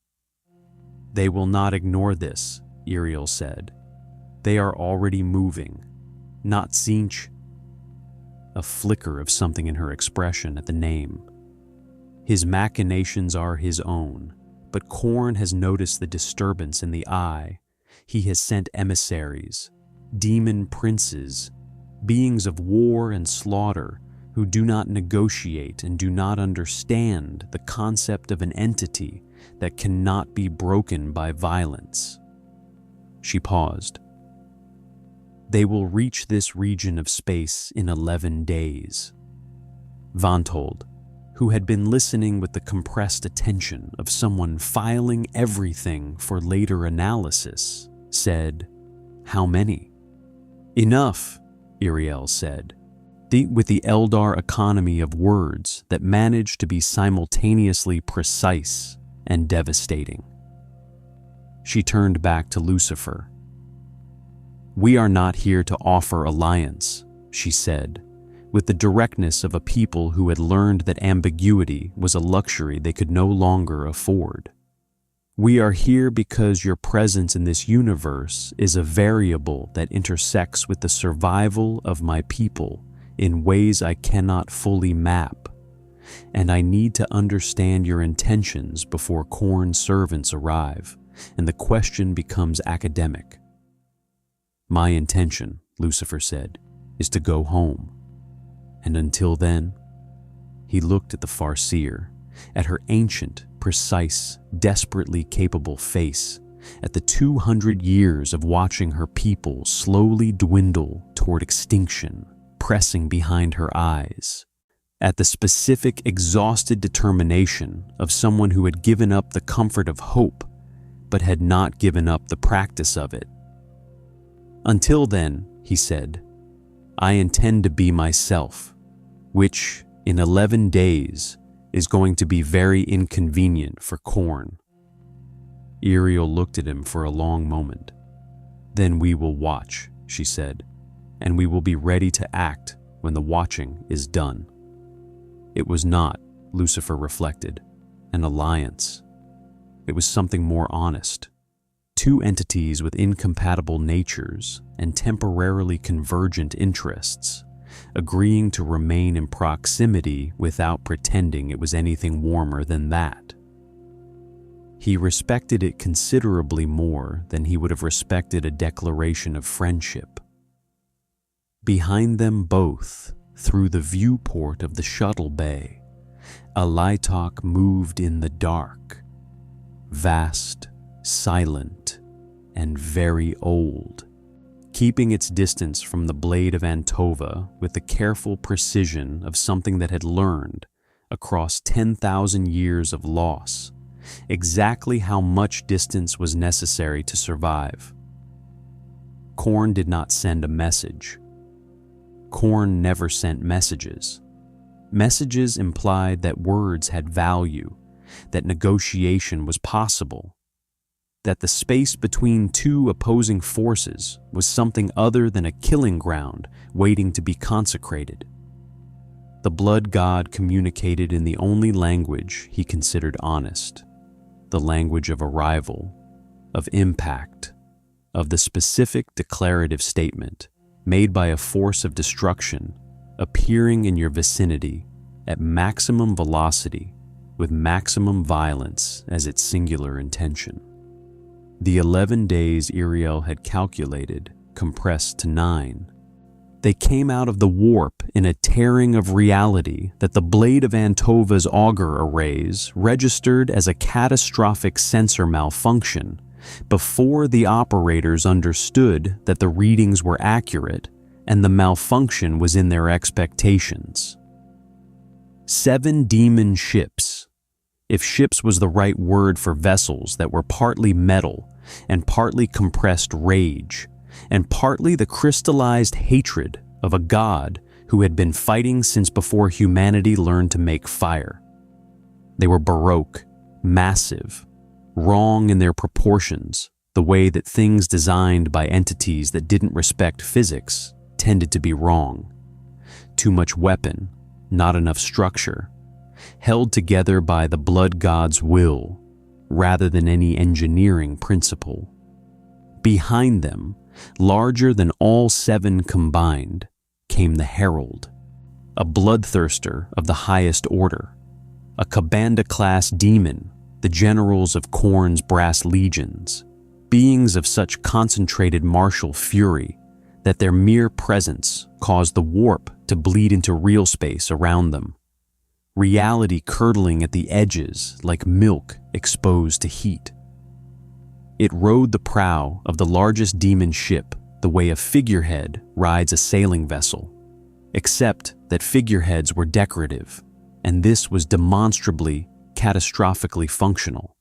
They will not ignore this, Iriel said. They are already moving. Not Tzeentch. A flicker of something in her expression at the name. His machinations are his own, but Khorne has noticed the disturbance in the eye. He has sent emissaries, demon princes, beings of war and slaughter who do not negotiate and do not understand the concept of an entity that cannot be broken by violence. She paused. They will reach this region of space in 11 days. Vantold, who had been listening with the compressed attention of someone filing everything for later analysis, said, How many? Enough, Iriel said, with the Eldar economy of words that managed to be simultaneously precise and devastating. She turned back to Lucifer. We are not here to offer alliance, she said, with the directness of a people who had learned that ambiguity was a luxury they could no longer afford. We are here because your presence in this universe is a variable that intersects with the survival of my people in ways I cannot fully map, and I need to understand your intentions before Khorne's servants arrive, and the question becomes academic. My intention, Lucifer said, is to go home. And until then, he looked at the Farseer, at her ancient, precise, desperately capable face, at the 200 years of watching her people slowly dwindle toward extinction, pressing behind her eyes, at the specific, exhausted determination of someone who had given up the comfort of hope, but had not given up the practice of it. Until then, he said, I intend to be myself, which, in 11 days, is going to be very inconvenient for Khorne. Iriel looked at him for a long moment. Then we will watch, she said, and we will be ready to act when the watching is done. It was not, Lucifer reflected, an alliance. It was something more honest. Two entities with incompatible natures and temporarily convergent interests, agreeing to remain in proximity without pretending it was anything warmer than that. He respected it considerably more than he would have respected a declaration of friendship. Behind them both, through the viewport of the shuttle bay, a Lightok moved in the dark, vast, silent, and very old, keeping its distance from the blade of Antova with the careful precision of something that had learned, across 10,000 years of loss, exactly how much distance was necessary to survive. Khorne did not send a message. Khorne never sent messages. Messages implied that words had value, that negotiation was possible, that the space between two opposing forces was something other than a killing ground waiting to be consecrated. The blood god communicated in the only language he considered honest, the language of arrival, of impact, of the specific declarative statement made by a force of destruction appearing in your vicinity at maximum velocity with maximum violence as its singular intention. The 11 days Iriel had calculated compressed to 9. They came out of the warp in a tearing of reality that the blade of Antova's auger arrays registered as a catastrophic sensor malfunction before the operators understood that the readings were accurate and the malfunction was in their expectations. 7 demon ships, if ships was the right word for vessels that were partly metal and partly compressed rage, and partly the crystallized hatred of a god who had been fighting since before humanity learned to make fire. They were baroque, massive, wrong in their proportions, the way that things designed by entities that didn't respect physics tended to be wrong. Too much weapon, not enough structure, held together by the blood god's will rather than any engineering principle. Behind them, larger than all 7 combined, came the Herald, a bloodthirster of the highest order, a Kabanda-class demon, the generals of Khorne's brass legions, beings of such concentrated martial fury that their mere presence caused the warp to bleed into real space around them, reality curdling at the edges like milk exposed to heat. It rode the prow of the largest demon ship the way a figurehead rides a sailing vessel, except that figureheads were decorative, and this was demonstrably, catastrophically functional.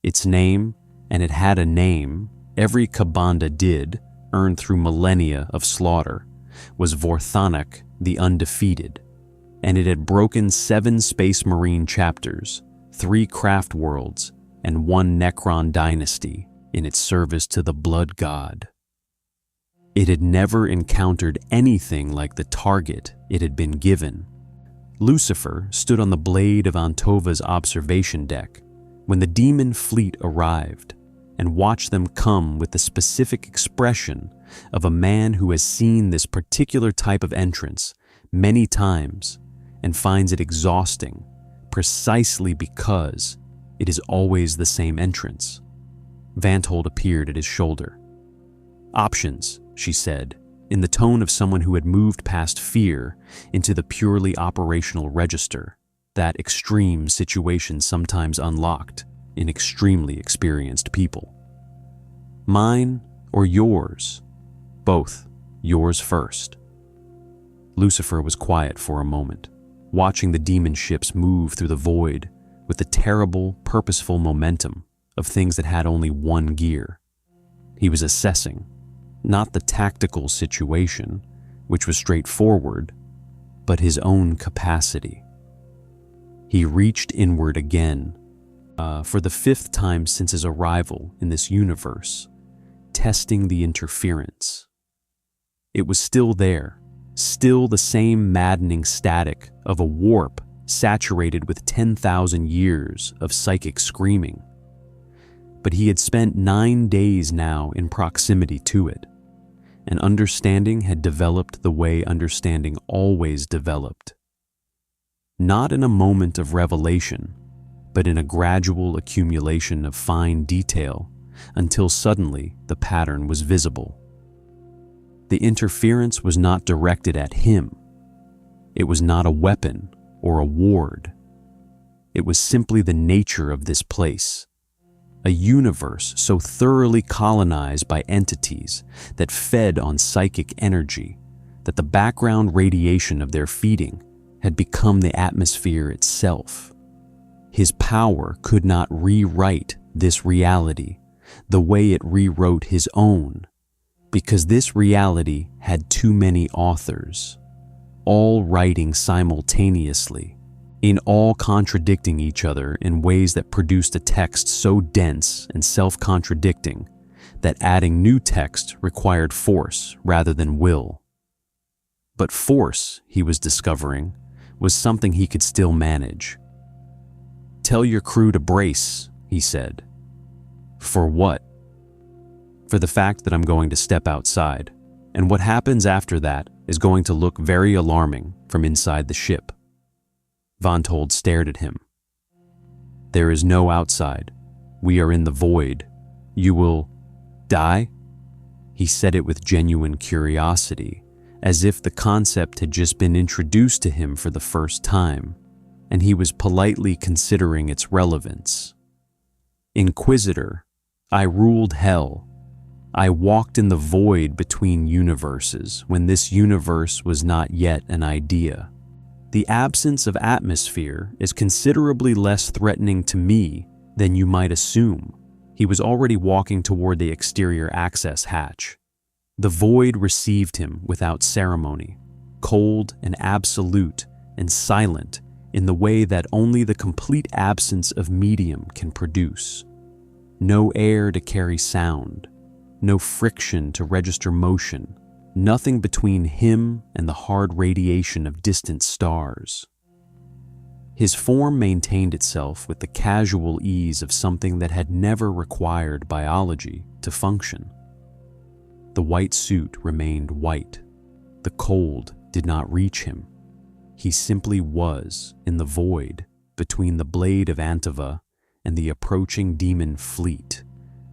Its name, and it had a name, every Kabanda did, earned through millennia of slaughter, was Vorthanok the Undefeated, and it had broken 7 Space Marine chapters, 3 craft worlds, and 1 Necron dynasty in its service to the Blood God. It had never encountered anything like the target it had been given. Lucifer stood on the blade of Antova's observation deck when the demon fleet arrived and watched them come with the specific expression of a man who has seen this particular type of entrance many times and finds it exhausting precisely because it is always the same entrance. Vanthold appeared at his shoulder. "Options," she said, in the tone of someone who had moved past fear into the purely operational register that extreme situations sometimes unlocked in extremely experienced people. "Mine or yours?" "Both. Yours first." Lucifer was quiet for a moment, watching the demon ships move through the void with the terrible, purposeful momentum of things that had only one gear. He was assessing, not the tactical situation, which was straightforward, but his own capacity. He reached inward again, for the 5th time since his arrival in this universe, testing the interference. It was still there, still the same maddening static of a warp saturated with 10,000 years of psychic screaming. But he had spent 9 days now in proximity to it, and understanding had developed the way understanding always developed. Not in a moment of revelation, but in a gradual accumulation of fine detail until suddenly the pattern was visible. The interference was not directed at him. It was not a weapon or a ward. It was simply the nature of this place, a universe so thoroughly colonized by entities that fed on psychic energy that the background radiation of their feeding had become the atmosphere itself. His power could not rewrite this reality the way it rewrote his own, because this reality had too many authors, all writing simultaneously, in all contradicting each other in ways that produced a text so dense and self-contradicting that adding new text required force rather than will. But force, he was discovering, was something he could still manage. "Tell your crew to brace," he said. "For what?" "For the fact that I'm going to step outside, and what happens after that is going to look very alarming from inside the ship." Vanthold stared at him. "There is no outside. We are in the void. You will die?" He said it with genuine curiosity, as if the concept had just been introduced to him for the first time, and he was politely considering its relevance. "Inquisitor, I ruled hell. I walked in the void between universes when this universe was not yet an idea. The absence of atmosphere is considerably less threatening to me than you might assume." He was already walking toward the exterior access hatch. The void received him without ceremony, cold and absolute and silent in the way that only the complete absence of medium can produce. No air to carry sound, no friction to register motion, nothing between him and the hard radiation of distant stars. His form maintained itself with the casual ease of something that had never required biology to function. The white suit remained white. The cold did not reach him. He simply was in the void between the blade of Antiva and the approaching demon fleet,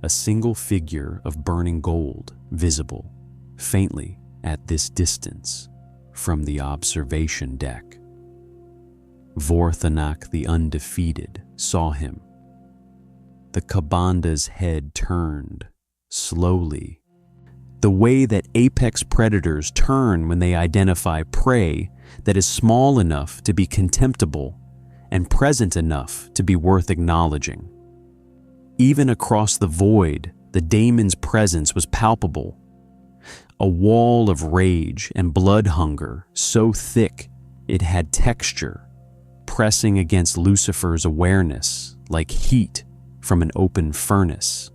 a single figure of burning gold visible, faintly at this distance, from the observation deck. Vorthanach the Undefeated saw him. The Kabanda's head turned, slowly, the way that apex predators turn when they identify prey that is small enough to be contemptible and present enough to be worth acknowledging. Even across the void, the daemon's presence was palpable. A wall of rage and blood hunger so thick it had texture, pressing against Lucifer's awareness like heat from an open furnace.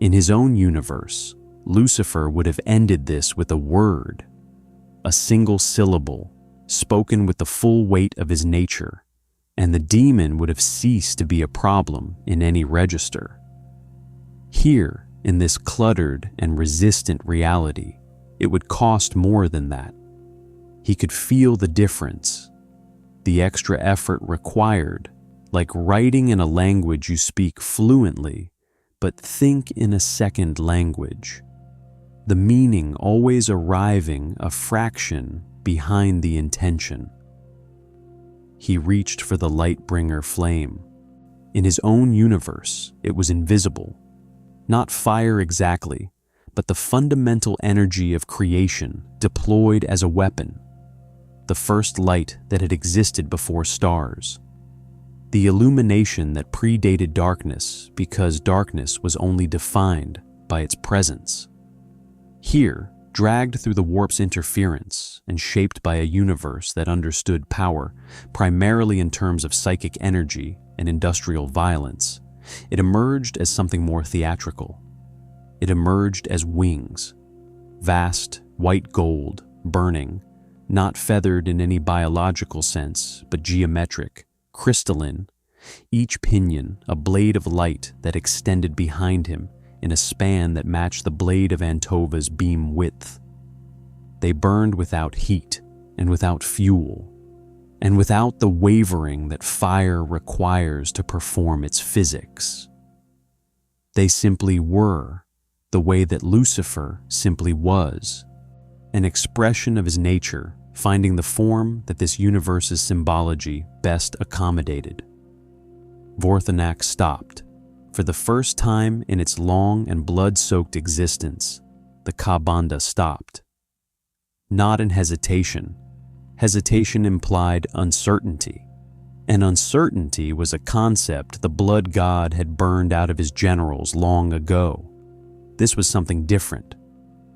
In his own universe, Lucifer would have ended this with a word, a single syllable, spoken with the full weight of his nature, and the demon would have ceased to be a problem in any register. Here, in this cluttered and resistant reality, it would cost more than that. He could feel the difference, the extra effort required, like writing in a language you speak fluently, but think in a second language. The meaning always arriving a fraction behind the intention. He reached for the lightbringer flame. In his own universe, it was invisible. Not fire exactly, but the fundamental energy of creation deployed as a weapon. The first light that had existed before stars. The illumination that predated darkness because darkness was only defined by its presence. Here, dragged through the warp's interference and shaped by a universe that understood power primarily in terms of psychic energy and industrial violence, it emerged as something more theatrical. It emerged as wings, vast, white gold, burning, not feathered in any biological sense, but geometric, crystalline, each pinion a blade of light that extended behind him in a span that matched the blade of Antova's beam width. They burned without heat and without fuel, and without the wavering that fire requires to perform its physics. They simply were, the way that Lucifer simply was, an expression of his nature finding the form that this universe's symbology best accommodated. Vorthanach stopped. For the first time in its long and blood-soaked existence, the Kabanda stopped. Not in hesitation. Hesitation implied uncertainty, and uncertainty was a concept the blood god had burned out of his generals long ago. This was something different.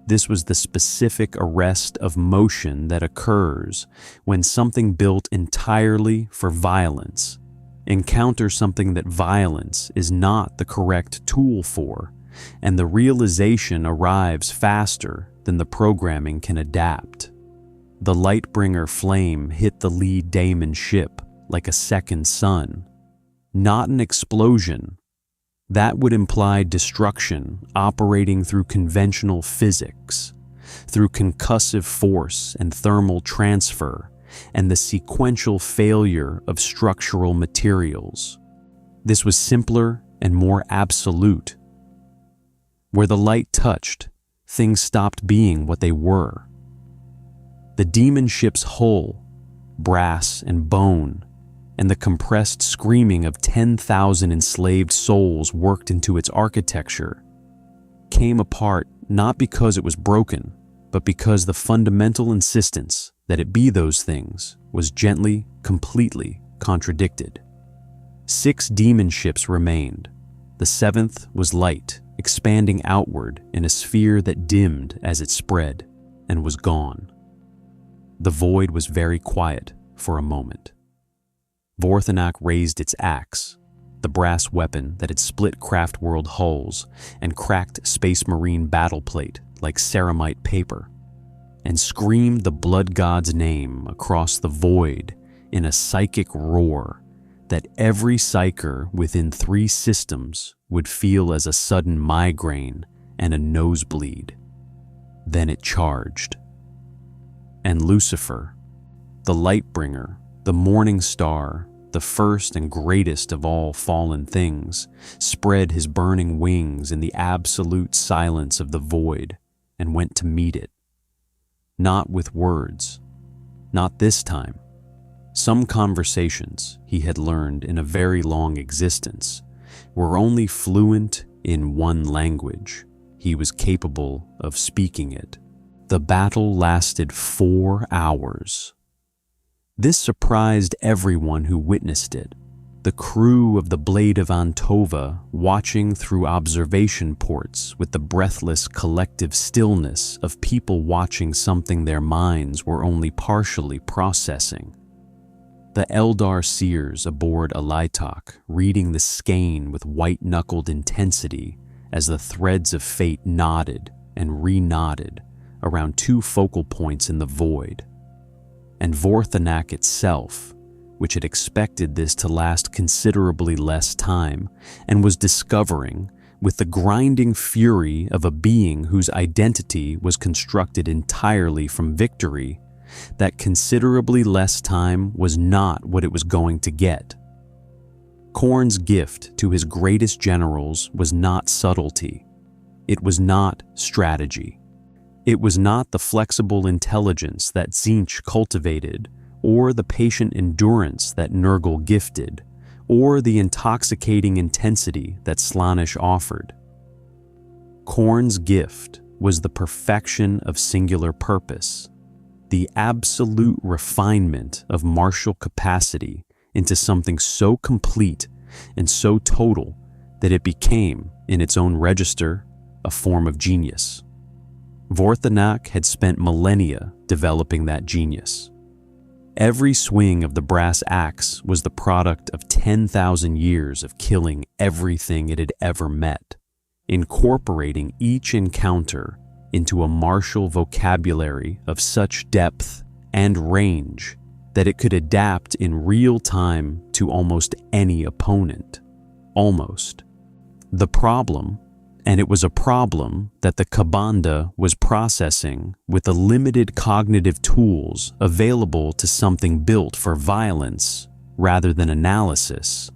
This was the specific arrest of motion that occurs when something built entirely for violence encounters something that violence is not the correct tool for, and the realization arrives faster than the programming can adapt. The lightbringer flame hit the lead daemon ship like a second sun. Not an explosion. That would imply destruction operating through conventional physics, through concussive force and thermal transfer, and the sequential failure of structural materials. This was simpler and more absolute. Where the light touched, things stopped being what they were. The demon ship's hull, brass and bone, and the compressed screaming of 10,000 enslaved souls worked into its architecture, came apart not because it was broken, but because the fundamental insistence that it be those things was gently, completely contradicted. 6 demon ships remained. The 7th was light expanding outward in a sphere that dimmed as it spread and was gone. The void was very quiet for a moment. Vorthanok raised its axe, the brass weapon that had split craft-world hulls and cracked Space Marine battle plate like ceramite paper, and screamed the blood god's name across the void in a psychic roar that every psyker within 3 systems would feel as a sudden migraine and a nosebleed. Then it charged. And Lucifer, the lightbringer, the Morningstar, the first and greatest of all fallen things, spread his burning wings in the absolute silence of the void and went to meet it. Not with words, not this time. Some conversations, he had learned in a very long existence, were only fluent in one language. He was capable of speaking it. The battle lasted 4 hours. This surprised everyone who witnessed it. The crew of the Blade of Antova watching through observation ports with the breathless collective stillness of people watching something their minds were only partially processing. The Eldar seers aboard Alitok reading the skein with white-knuckled intensity as the threads of fate nodded and re-nodded around 2 focal points in the void. And Vorthanok itself, which had expected this to last considerably less time and was discovering, with the grinding fury of a being whose identity was constructed entirely from victory, that considerably less time was not what it was going to get. Khorne's gift to his greatest generals was not subtlety. It was not strategy. It was not the flexible intelligence that Tzeentch cultivated, or the patient endurance that Nurgle gifted, or the intoxicating intensity that Slaanesh offered. Khorne's gift was the perfection of singular purpose, the absolute refinement of martial capacity into something so complete and so total that it became, in its own register, a form of genius. Vorthanok had spent millennia developing that genius. Every swing of the brass axe was the product of 10,000 years of killing everything it had ever met, incorporating each encounter into a martial vocabulary of such depth and range that it could adapt in real time to almost any opponent. Almost. The problem, and it was a problem that the Kabanda was processing with the limited cognitive tools available to something built for violence rather than analysis,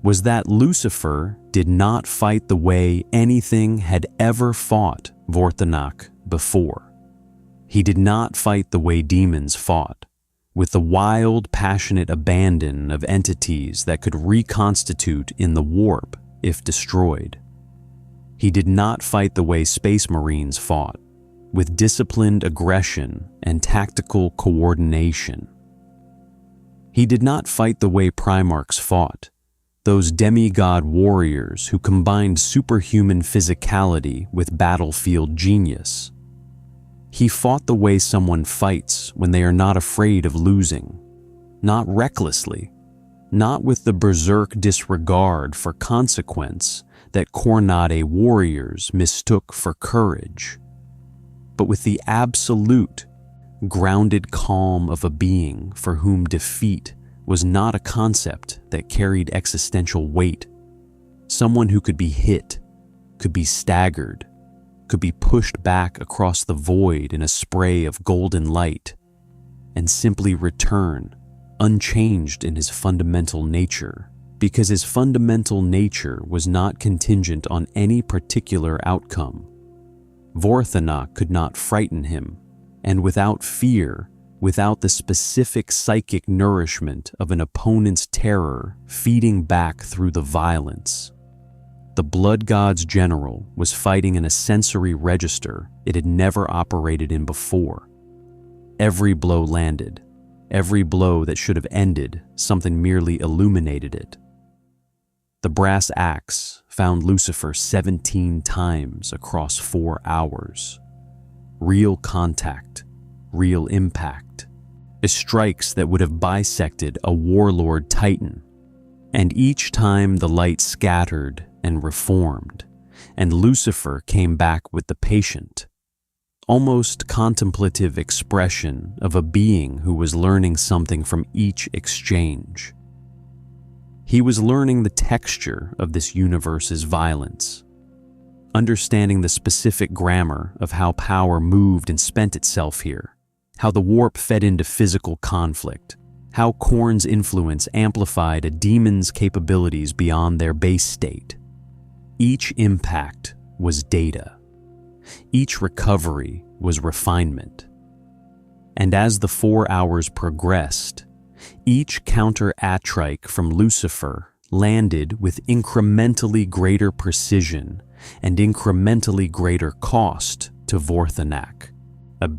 was that Lucifer did not fight the way anything had ever fought Vorthanok before. He did not fight the way demons fought, with the wild, passionate abandon of entities that could reconstitute in the warp if destroyed. He did not fight the way Space Marines fought, with disciplined aggression and tactical coordination. He did not fight the way Primarchs fought, those demigod warriors who combined superhuman physicality with battlefield genius. He fought the way someone fights when they are not afraid of losing, not recklessly, not with the berserk disregard for consequence that Khornate warriors mistook for courage, but with the absolute, grounded calm of a being for whom defeat was not a concept that carried existential weight, someone who could be hit, could be staggered, could be pushed back across the void in a spray of golden light, and simply return, unchanged in his fundamental nature, because his fundamental nature was not contingent on any particular outcome. Vorthanok could not frighten him, and without fear, without the specific psychic nourishment of an opponent's terror feeding back through the violence. The Blood God's general was fighting in a sensory register it had never operated in before. Every blow landed. Every blow that should have ended something merely illuminated it. The brass axe found Lucifer 17 times across 4 hours. Real contact, real impact. Strikes that would have bisected a warlord titan. And each time the light scattered and reformed, and Lucifer came back with the patient, almost contemplative expression of a being who was learning something from each exchange. He was learning the texture of this universe's violence, understanding the specific grammar of how power moved and spent itself here, how the warp fed into physical conflict, how Khorne's influence amplified a demon's capabilities beyond their base state. Each impact was data. Each recovery was refinement. And as the 4 hours progressed, each counter-attrike from Lucifer landed with incrementally greater precision and incrementally greater cost to Vorthanak,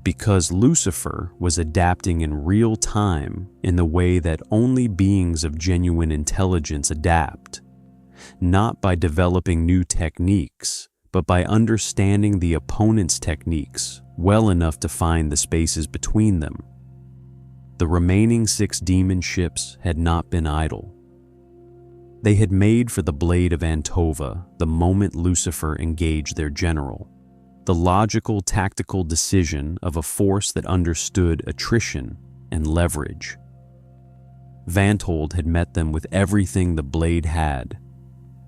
because Lucifer was adapting in real time in the way that only beings of genuine intelligence adapt, not by developing new techniques, but by understanding the opponent's techniques well enough to find the spaces between them. The remaining 6 demon ships had not been idle. They had made for the Blade of Antova the moment Lucifer engaged their general, the logical tactical decision of a force that understood attrition and leverage. Vanthold had met them with everything the Blade had: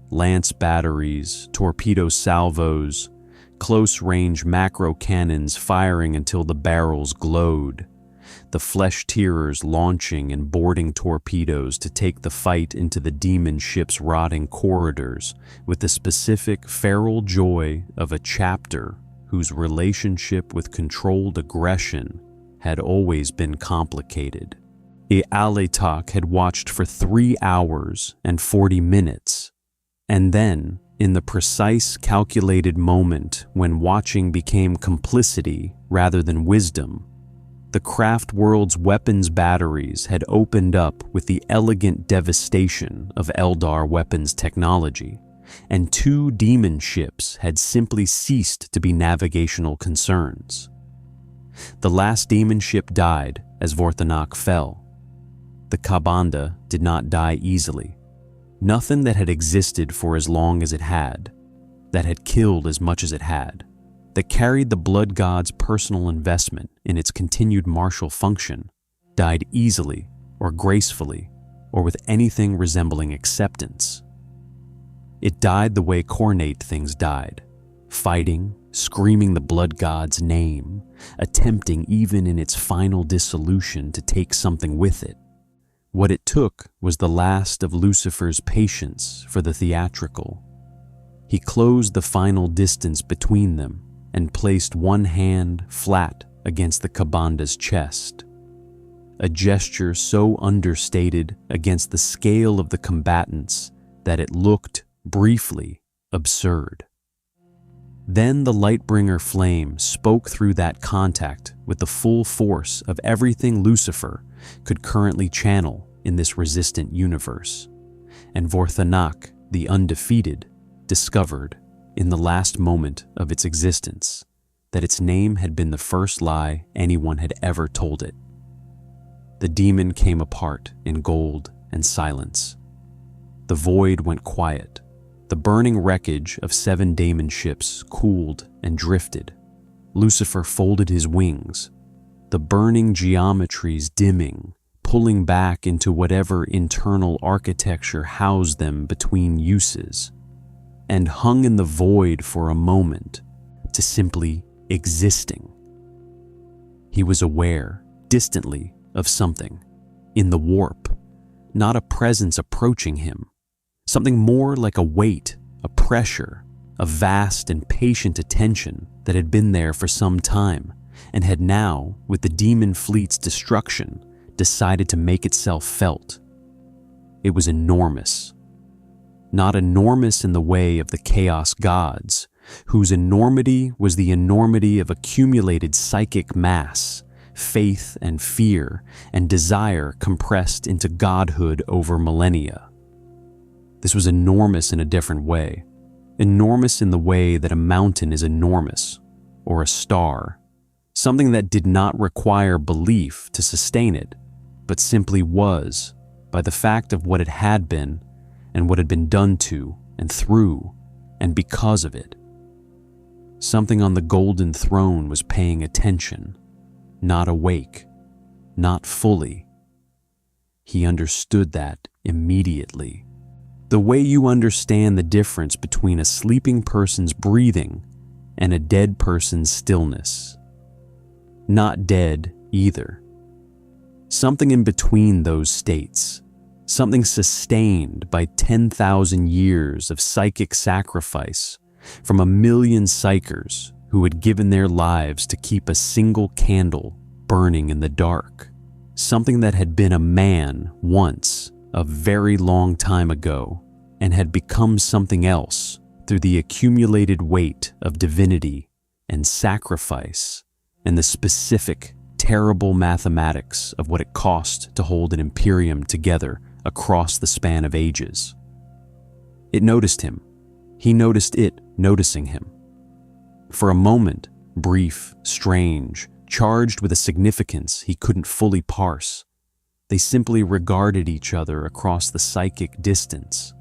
lance batteries, torpedo salvos, close-range macro cannons firing until the barrels glowed, the flesh-tearers launching and boarding torpedoes to take the fight into the demon ship's rotting corridors with the specific feral joy of a chapter whose relationship with controlled aggression had always been complicated. Aletak had watched for 3 hours and 40 minutes, and then, in the precise calculated moment when watching became complicity rather than wisdom, the craft world's weapons batteries had opened up with the elegant devastation of Eldar weapons technology, and 2 demon ships had simply ceased to be navigational concerns. The last demon ship died as Vorthanak fell. The Kabanda did not die easily. Nothing that had existed for as long as it had, that had killed as much as it had, that carried the blood god's personal investment in its continued martial function, died easily or gracefully or with anything resembling acceptance. It died the way Khornate things died, fighting, screaming the blood god's name, attempting even in its final dissolution to take something with it. What it took was the last of Lucifer's patience for the theatrical. He closed the final distance between them and placed one hand flat against the Kabanda's chest, a gesture so understated against the scale of the combatants that it looked, briefly, absurd. Then the lightbringer flame spoke through that contact with the full force of everything Lucifer could currently channel in this resistant universe, and Vorthanak, the undefeated, discovered, in the last moment of its existence, that its name had been the first lie anyone had ever told it. The demon came apart in gold and silence. The void went quiet. The burning wreckage of 7 daemon ships cooled and drifted. Lucifer folded his wings, the burning geometries dimming, pulling back into whatever internal architecture housed them between uses, and hung in the void for a moment to simply existing. He was aware, distantly, of something, in the warp, not a presence approaching him, something more like a weight, a pressure, a vast and patient attention that had been there for some time and had now, with the demon fleet's destruction, decided to make itself felt. It was enormous. Not enormous in the way of the chaos gods, whose enormity was the enormity of accumulated psychic mass, faith and fear and desire compressed into godhood over millennia. This was enormous in a different way. Enormous in the way that a mountain is enormous, or a star. Something that did not require belief to sustain it, but simply was, by the fact of what it had been, and what had been done to, and through, and because of it. Something on the golden throne was paying attention, not awake, not fully. He understood that immediately. The way you understand the difference between a sleeping person's breathing and a dead person's stillness. Not dead either. Something in between those states. Something sustained by 10,000 years of psychic sacrifice from 1,000,000 psychers who had given their lives to keep a single candle burning in the dark. Something that had been a man once, a very long time ago, and had become something else through the accumulated weight of divinity and sacrifice and the specific, terrible mathematics of what it cost to hold an Imperium together across the span of ages. It noticed him. He noticed it noticing him. For a moment, brief, strange, charged with a significance he couldn't fully parse, they simply regarded each other across the psychic distance.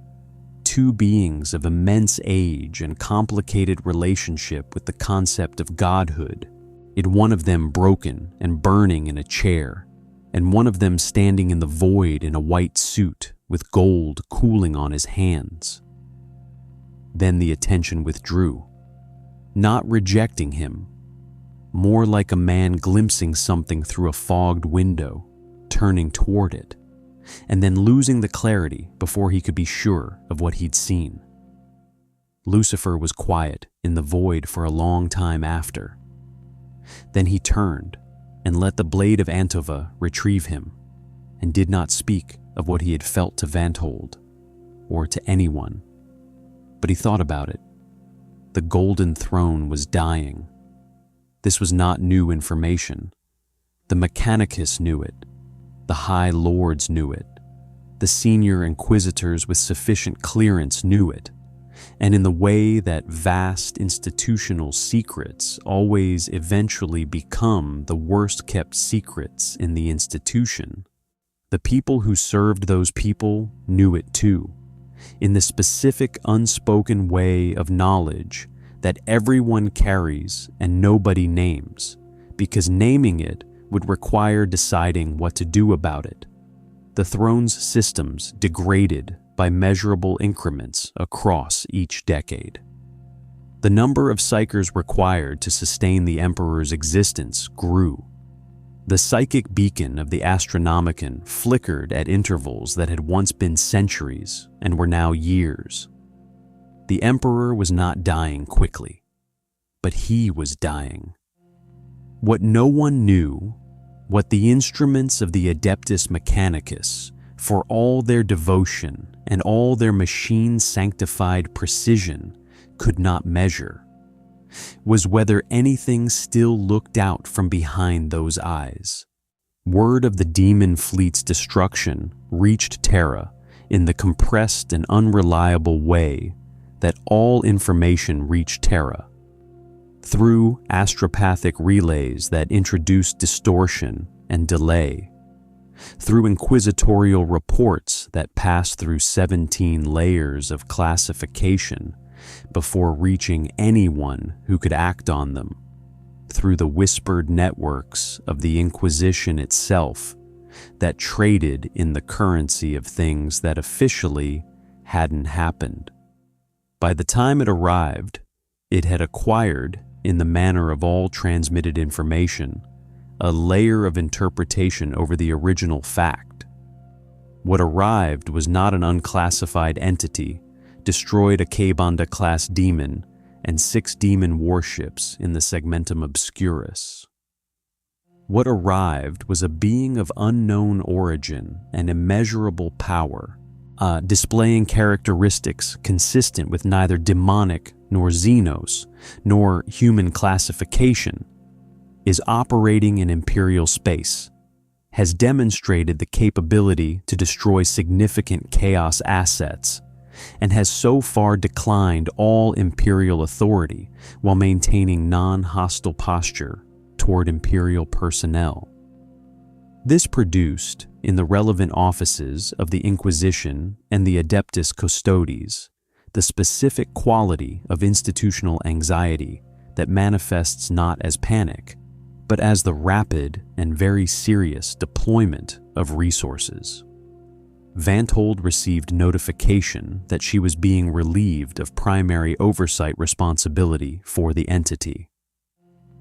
Two beings of immense age and complicated relationship with the concept of godhood. It one of them broken and burning in a chair, and one of them standing in the void in a white suit with gold cooling on his hands. Then the attention withdrew, not rejecting him, more like a man glimpsing something through a fogged window, turning toward it, and then losing the clarity before he could be sure of what he'd seen. Lucifer was quiet in the void for a long time after. Then he turned and let the blade of Antova retrieve him, and did not speak of what he had felt to Vanthold, or to anyone. But he thought about it. The golden throne was dying. This was not new information. The Mechanicus knew it. The High Lords knew it. The senior inquisitors with sufficient clearance knew it. And in the way that vast institutional secrets always eventually become the worst-kept secrets in the institution, the people who served those people knew it too, in the specific unspoken way of knowledge that everyone carries and nobody names, because naming it would require deciding what to do about it. The throne's systems degraded by measurable increments across each decade. The number of psychers required to sustain the Emperor's existence grew. The psychic beacon of the Astronomicon flickered at intervals that had once been centuries and were now years. The Emperor was not dying quickly, but he was dying. What no one knew, what the instruments of the Adeptus Mechanicus, for all their devotion and all their machine-sanctified precision, could not measure, was whether anything still looked out from behind those eyes. Word of the demon fleet's destruction reached Terra in the compressed and unreliable way that all information reached Terra, through astropathic relays that introduced distortion and delay, through inquisitorial reports that passed through 17 layers of classification before reaching anyone who could act on them, through the whispered networks of the Inquisition itself that traded in the currency of things that officially hadn't happened. By the time it arrived, it had acquired, in the manner of all transmitted information, a layer of interpretation over the original fact. What arrived was not an unclassified entity, destroyed a Kabanda-class demon, and 6 demon warships in the Segmentum Obscurus. What arrived was a being of unknown origin and immeasurable power, displaying characteristics consistent with neither demonic nor Xenos, nor human classification, is operating in Imperial space, has demonstrated the capability to destroy significant chaos assets, and has so far declined all imperial authority while maintaining non-hostile posture toward imperial personnel. This produced, in the relevant offices of the Inquisition and the Adeptus Custodes, the specific quality of institutional anxiety that manifests not as panic, but as the rapid and very serious deployment of resources. Vanthold received notification that she was being relieved of primary oversight responsibility for the entity.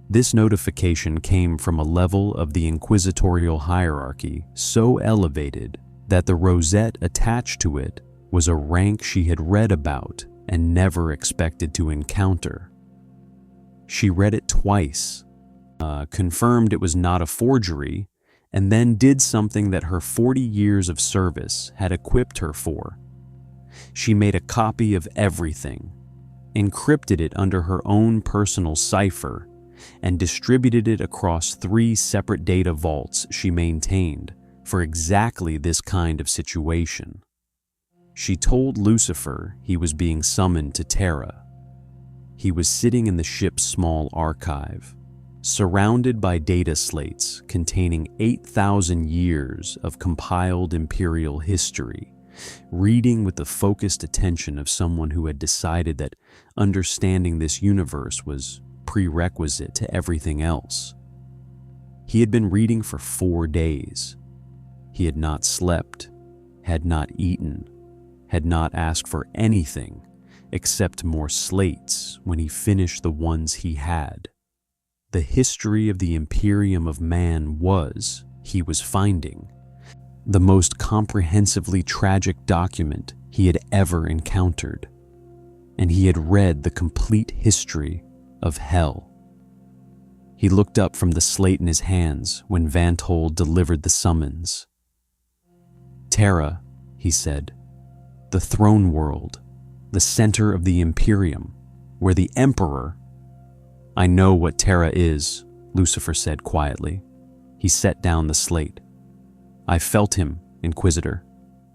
This notification came from a level of the inquisitorial hierarchy so elevated that the rosette attached to it was a rank she had read about and never expected to encounter. She read it twice, confirmed it was not a forgery, and then did something that her 40 years of service had equipped her for. She made a copy of everything, encrypted it under her own personal cipher, and distributed it across 3 separate data vaults she maintained for exactly this kind of situation. She told Lucifer he was being summoned to Terra. He was sitting in the ship's small archive, surrounded by data slates containing 8,000 years of compiled imperial history, reading with the focused attention of someone who had decided that understanding this universe was prerequisite to everything else. He had been reading for 4 days. He had not slept, had not eaten, had not asked for anything except more slates when he finished the ones he had. The history of the Imperium of man was, he was finding, the most comprehensively tragic document he had ever encountered, and he had read the complete history of hell. He looked up from the slate in his hands when Vanthold delivered the summons. "Terra," he said, "the throne world, the center of the Imperium, where the Emperor—" "I know what Terra is," Lucifer said quietly. He set down the slate. "I felt him, Inquisitor,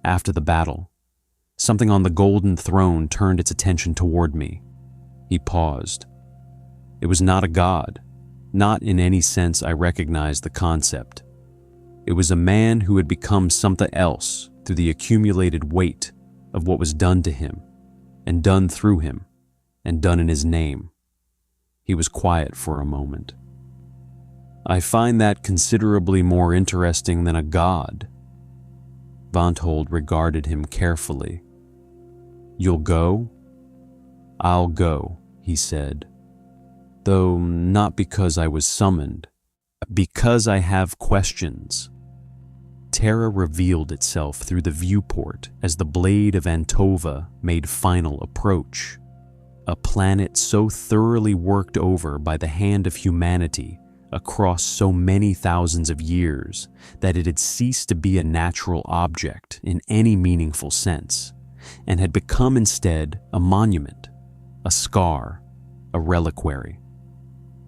after the battle. Something on the golden throne turned its attention toward me." He paused. "It was not a god. Not in any sense I recognized the concept. It was a man who had become something else through the accumulated weight of what was done to him, and done through him, and done in his name." He was quiet for a moment. "I find that considerably more interesting than a god." Vanthold regarded him carefully. "You'll go?" "I'll go," he said. "Though not because I was summoned, because I have questions." Terra revealed itself through the viewport as the blade of Antova made final approach. A planet so thoroughly worked over by the hand of humanity across so many thousands of years that it had ceased to be a natural object in any meaningful sense, and had become instead a monument, a scar, a reliquary.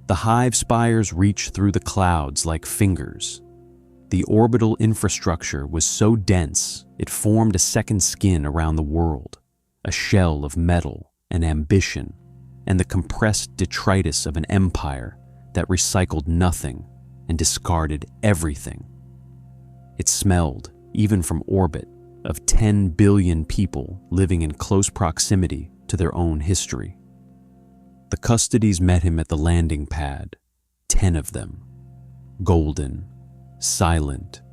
The hive spires reached through the clouds like fingers. The orbital infrastructure was so dense it formed a second skin around the world, a shell of metal and ambition, and the compressed detritus of an empire that recycled nothing and discarded everything. It smelled, even from orbit, of 10 billion people living in close proximity to their own history. The Custodes met him at the landing pad, 10 of them, golden, silent,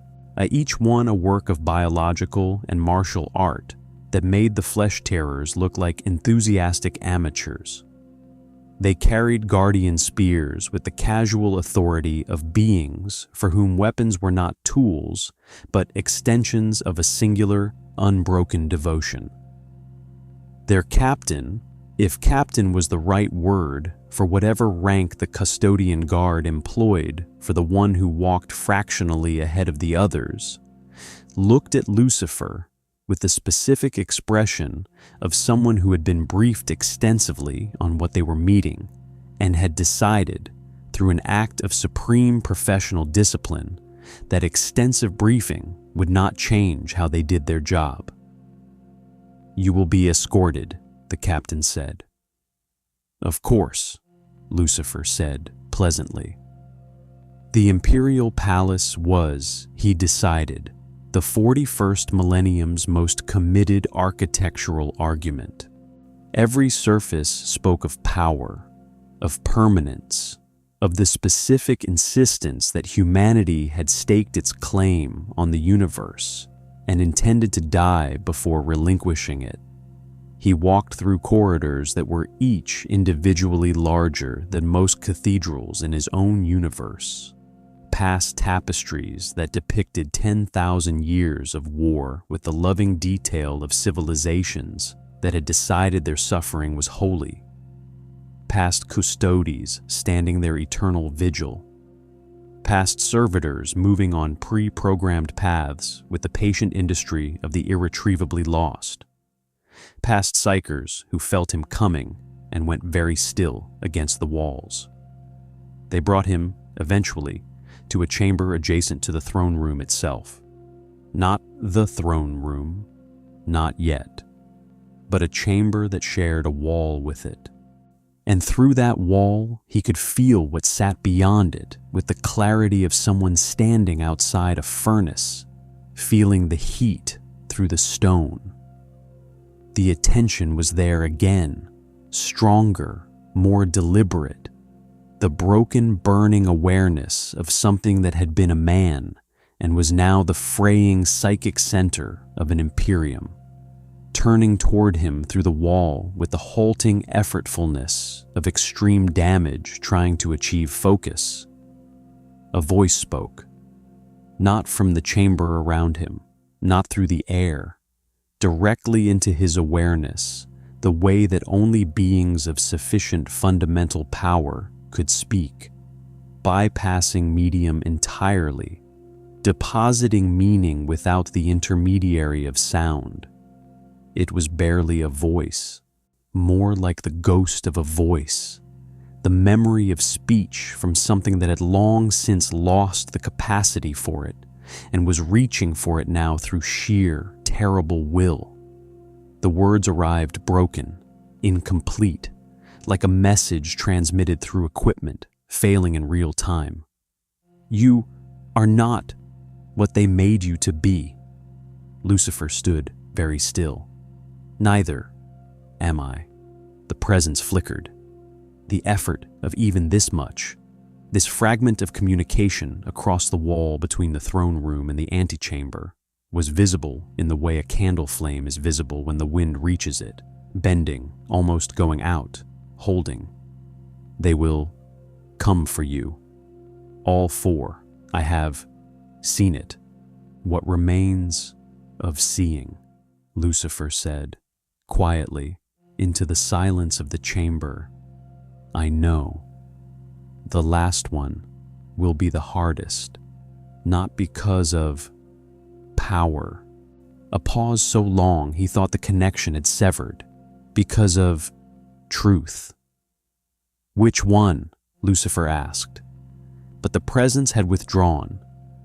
each one a work of biological and martial art that made the flesh terrors look like enthusiastic amateurs. They carried guardian spears with the casual authority of beings for whom weapons were not tools, but extensions of a singular, unbroken devotion. Their captain, if captain was the right word for whatever rank the custodian guard employed for the one who walked fractionally ahead of the others, looked at Lucifer with the specific expression of someone who had been briefed extensively on what they were meeting and had decided, through an act of supreme professional discipline, that extensive briefing would not change how they did their job. "You will be escorted," the captain said. "Of course," Lucifer said pleasantly. The Imperial Palace was, he decided, the 41st millennium's most committed architectural argument. Every surface spoke of power, of permanence, of the specific insistence that humanity had staked its claim on the universe and intended to die before relinquishing it. He walked through corridors that were each individually larger than most cathedrals in his own universe, past tapestries that depicted 10,000 years of war with the loving detail of civilizations that had decided their suffering was holy, past custodies standing their eternal vigil, past servitors moving on pre-programmed paths with the patient industry of the irretrievably lost, past psychers who felt him coming and went very still against the walls. They brought him, eventually, to a chamber adjacent to the throne room itself. Not the throne room, not yet, but a chamber that shared a wall with it. And through that wall, he could feel what sat beyond it with the clarity of someone standing outside a furnace, feeling the heat through the stone. The attention was there again, stronger, more deliberate. The broken, burning awareness of something that had been a man and was now the fraying psychic center of an Imperium, turning toward him through the wall with the halting effortfulness of extreme damage trying to achieve focus. A voice spoke, not from the chamber around him, not through the air, directly into his awareness, the way that only beings of sufficient fundamental power could speak, bypassing medium entirely, depositing meaning without the intermediary of sound. It was barely a voice, more like the ghost of a voice, the memory of speech from something that had long since lost the capacity for it and was reaching for it now through sheer, terrible will. The words arrived broken, incomplete, like a message transmitted through equipment, failing in real time. "You are not what they made you to be." Lucifer stood very still. "Neither am I." The presence flickered. The effort of even this much, this fragment of communication across the wall between the throne room and the antechamber, was visible in the way a candle flame is visible when the wind reaches it, bending, almost going out, holding. "They will come for you. All four. I have seen it. What remains of seeing," Lucifer said, quietly, into the silence of the chamber. "I know. The last one will be the hardest, not because of power." A pause so long he thought the connection had severed. "Because of truth." "Which one?" Lucifer asked. But the presence had withdrawn,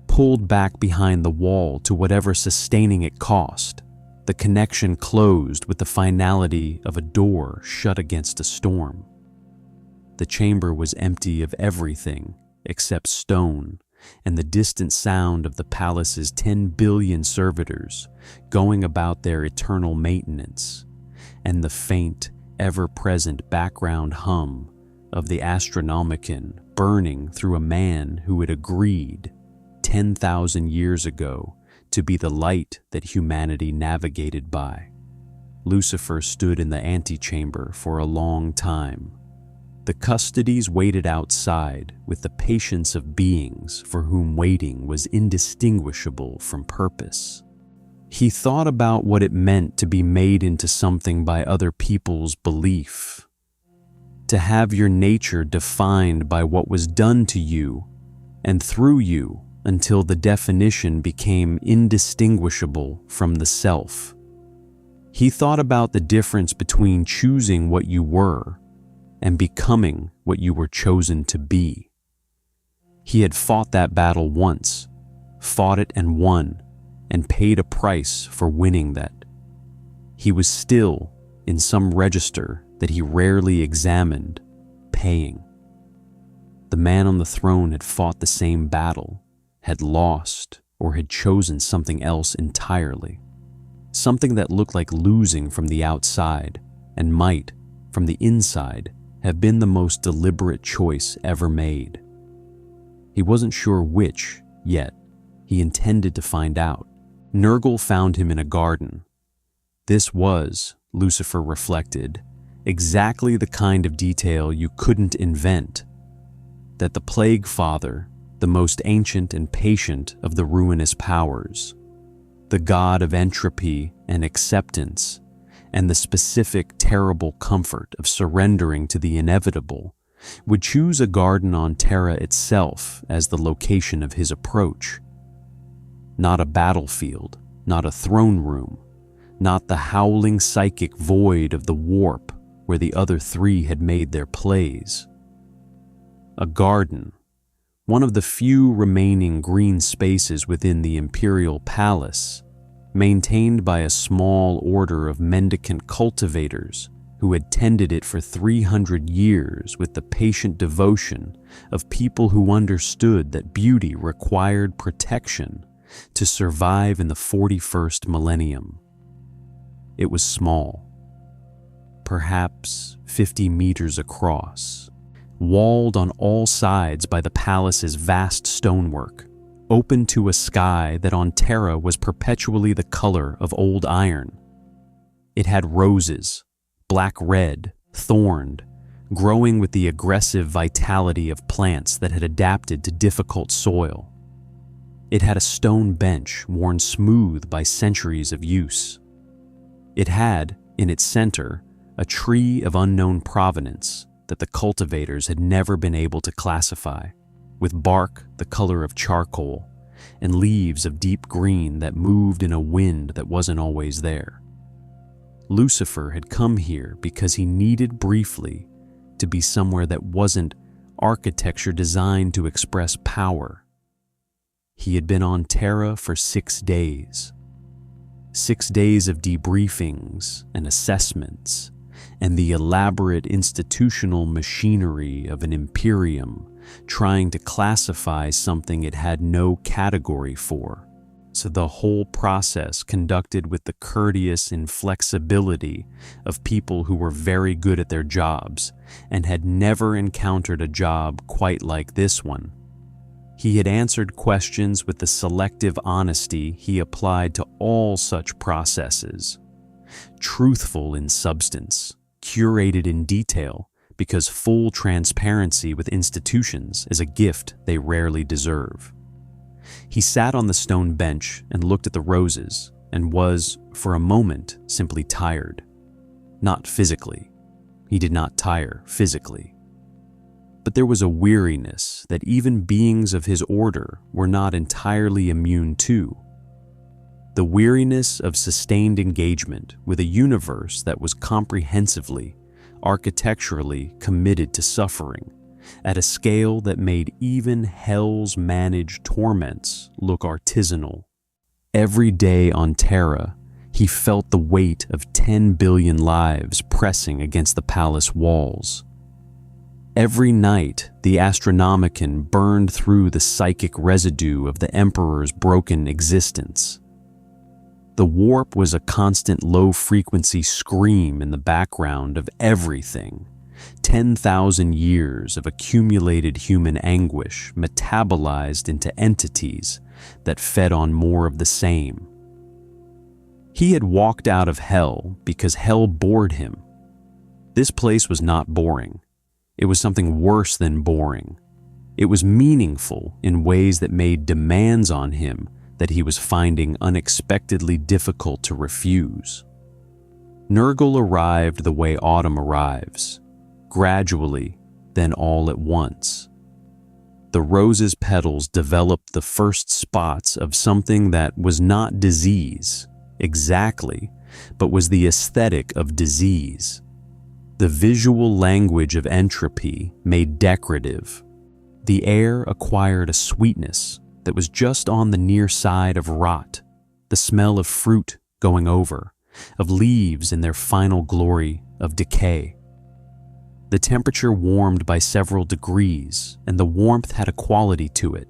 pulled back behind the wall to whatever sustaining it cost. The connection closed with the finality of a door shut against a storm. The chamber was empty of everything except stone and the distant sound of the palace's 10 billion servitors going about their eternal maintenance, and the faint, ever-present background hum of the Astronomicon burning through a man who had agreed 10,000 years ago to be the light that humanity navigated by. Lucifer stood in the antechamber for a long time. The custodies waited outside with the patience of beings for whom waiting was indistinguishable from purpose. He thought about what it meant to be made into something by other people's belief, to have your nature defined by what was done to you and through you until the definition became indistinguishable from the self. He thought about the difference between choosing what you were and becoming what you were chosen to be. He had fought that battle once, fought it and won, and paid a price for winning that. he was still, in some register that he rarely examined, paying. The man on the throne had fought the same battle, had lost, or had chosen something else entirely. Something that looked like losing from the outside and might, from the inside, have been the most deliberate choice ever made. He wasn't sure which, yet. He intended to find out. Nurgle found him in a garden. This was, Lucifer reflected, exactly the kind of detail you couldn't invent. That the Plague Father, the most ancient and patient of the Ruinous Powers, the god of entropy and acceptance, and the specific terrible comfort of surrendering to the inevitable, would choose a garden on Terra itself as the location of his approach. Not a battlefield, not a throne room, not the howling psychic void of the warp where the other three had made their plays. A garden, one of the few remaining green spaces within the Imperial Palace, maintained by a small order of mendicant cultivators who had tended it for 300 years with the patient devotion of people who understood that beauty required protection to survive in the 41st millennium. It was small, perhaps 50 meters across, walled on all sides by the palace's vast stonework, open to a sky that on Terra was perpetually the color of old iron. It had roses, black-red, thorned, growing with the aggressive vitality of plants that had adapted to difficult soil. It had a stone bench worn smooth by centuries of use. It had, in its center, a tree of unknown provenance that the cultivators had never been able to classify, with bark the color of charcoal and leaves of deep green that moved in a wind that wasn't always there. Lucifer had come here because he needed briefly to be somewhere that wasn't architecture designed to express power. He had been on Terra for 6 days. 6 days of debriefings and assessments, and the elaborate institutional machinery of an Imperium trying to classify something it had no category for. So the whole process conducted with the courteous inflexibility of people who were very good at their jobs and had never encountered a job quite like this one. He had answered questions with the selective honesty he applied to all such processes. Truthful in substance, curated in detail, because full transparency with institutions is a gift they rarely deserve. He sat on the stone bench and looked at the roses and was, for a moment, simply tired. Not physically. He did not tire physically. But there was a weariness that even beings of his order were not entirely immune to. The weariness of sustained engagement with a universe that was comprehensively, architecturally committed to suffering, at a scale that made even hell's managed torments look artisanal. Every day on Terra, he felt the weight of 10 billion lives pressing against the palace walls. Every night, the Astronomicon burned through the psychic residue of the Emperor's broken existence. The warp was a constant low-frequency scream in the background of everything. 10,000 years of accumulated human anguish metabolized into entities that fed on more of the same. He had walked out of hell because hell bored him. This place was not boring. It was something worse than boring. It was meaningful in ways that made demands on him that he was finding unexpectedly difficult to refuse. Nurgle arrived the way autumn arrives, gradually, then all at once. The rose's petals developed the first spots of something that was not disease, exactly, but was the aesthetic of disease. The visual language of entropy made decorative. The air acquired a sweetness that was just on the near side of rot, the smell of fruit going over, of leaves in their final glory of decay. The temperature warmed by several degrees, and the warmth had a quality to it,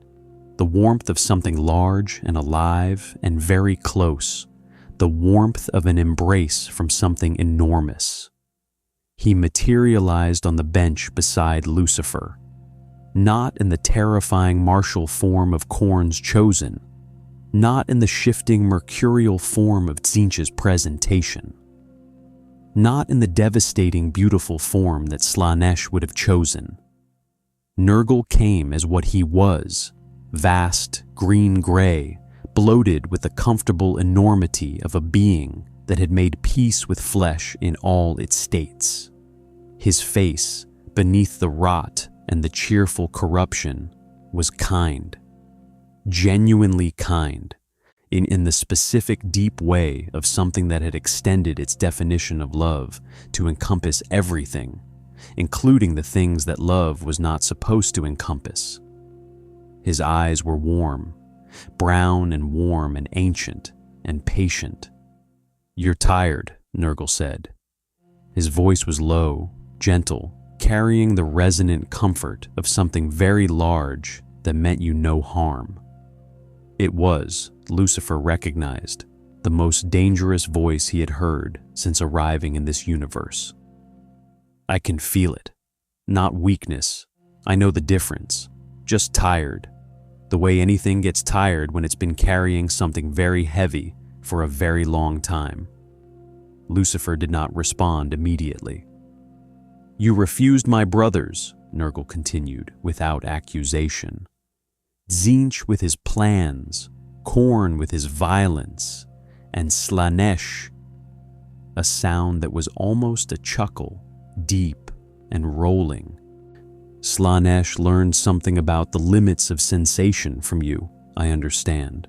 the warmth of something large and alive and very close, the warmth of an embrace from something enormous. He materialized on the bench beside Lucifer, not in the terrifying martial form of Khorne's chosen, not in the shifting mercurial form of Tzeentch's presentation, not in the devastating beautiful form that Slaanesh would have chosen. Nurgle came as what he was, vast, green-gray, bloated with the comfortable enormity of a being that had made peace with flesh in all its states. His face, beneath the rot and the cheerful corruption, was kind, genuinely kind, in the specific deep way of something that had extended its definition of love to encompass everything, including the things that love was not supposed to encompass. His eyes were warm, brown and warm and ancient and patient. "You're tired," Nurgle said. His voice was low, gentle, carrying the resonant comfort of something very large that meant you no harm. It was, Lucifer recognized, the most dangerous voice he had heard since arriving in this universe. "I can feel it. Not weakness. I know the difference. Just tired. The way anything gets tired when it's been carrying something very heavy for a very long time." Lucifer did not respond immediately. "You refused my brothers," Nurgle continued, without accusation. "Tzeentch with his plans, Khorne with his violence, and Slaanesh," a sound that was almost a chuckle, deep and rolling. "Slaanesh learned something about the limits of sensation from you, I understand.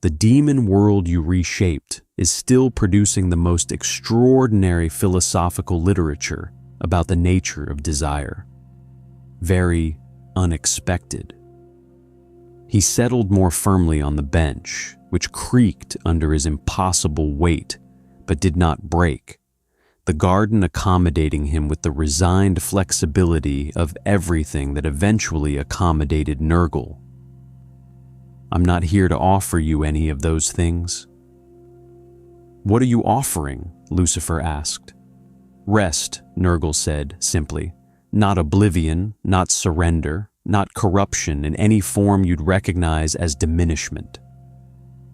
The demon world you reshaped is still producing the most extraordinary philosophical literature about the nature of desire. Very unexpected." He settled more firmly on the bench, which creaked under his impossible weight, but did not break, the garden accommodating him with the resigned flexibility of everything that eventually accommodated Nurgle. "I'm not here to offer you any of those things." "What are you offering?" Lucifer asked. "Rest," Nurgle said simply. "Not oblivion, not surrender, not corruption in any form you'd recognize as diminishment."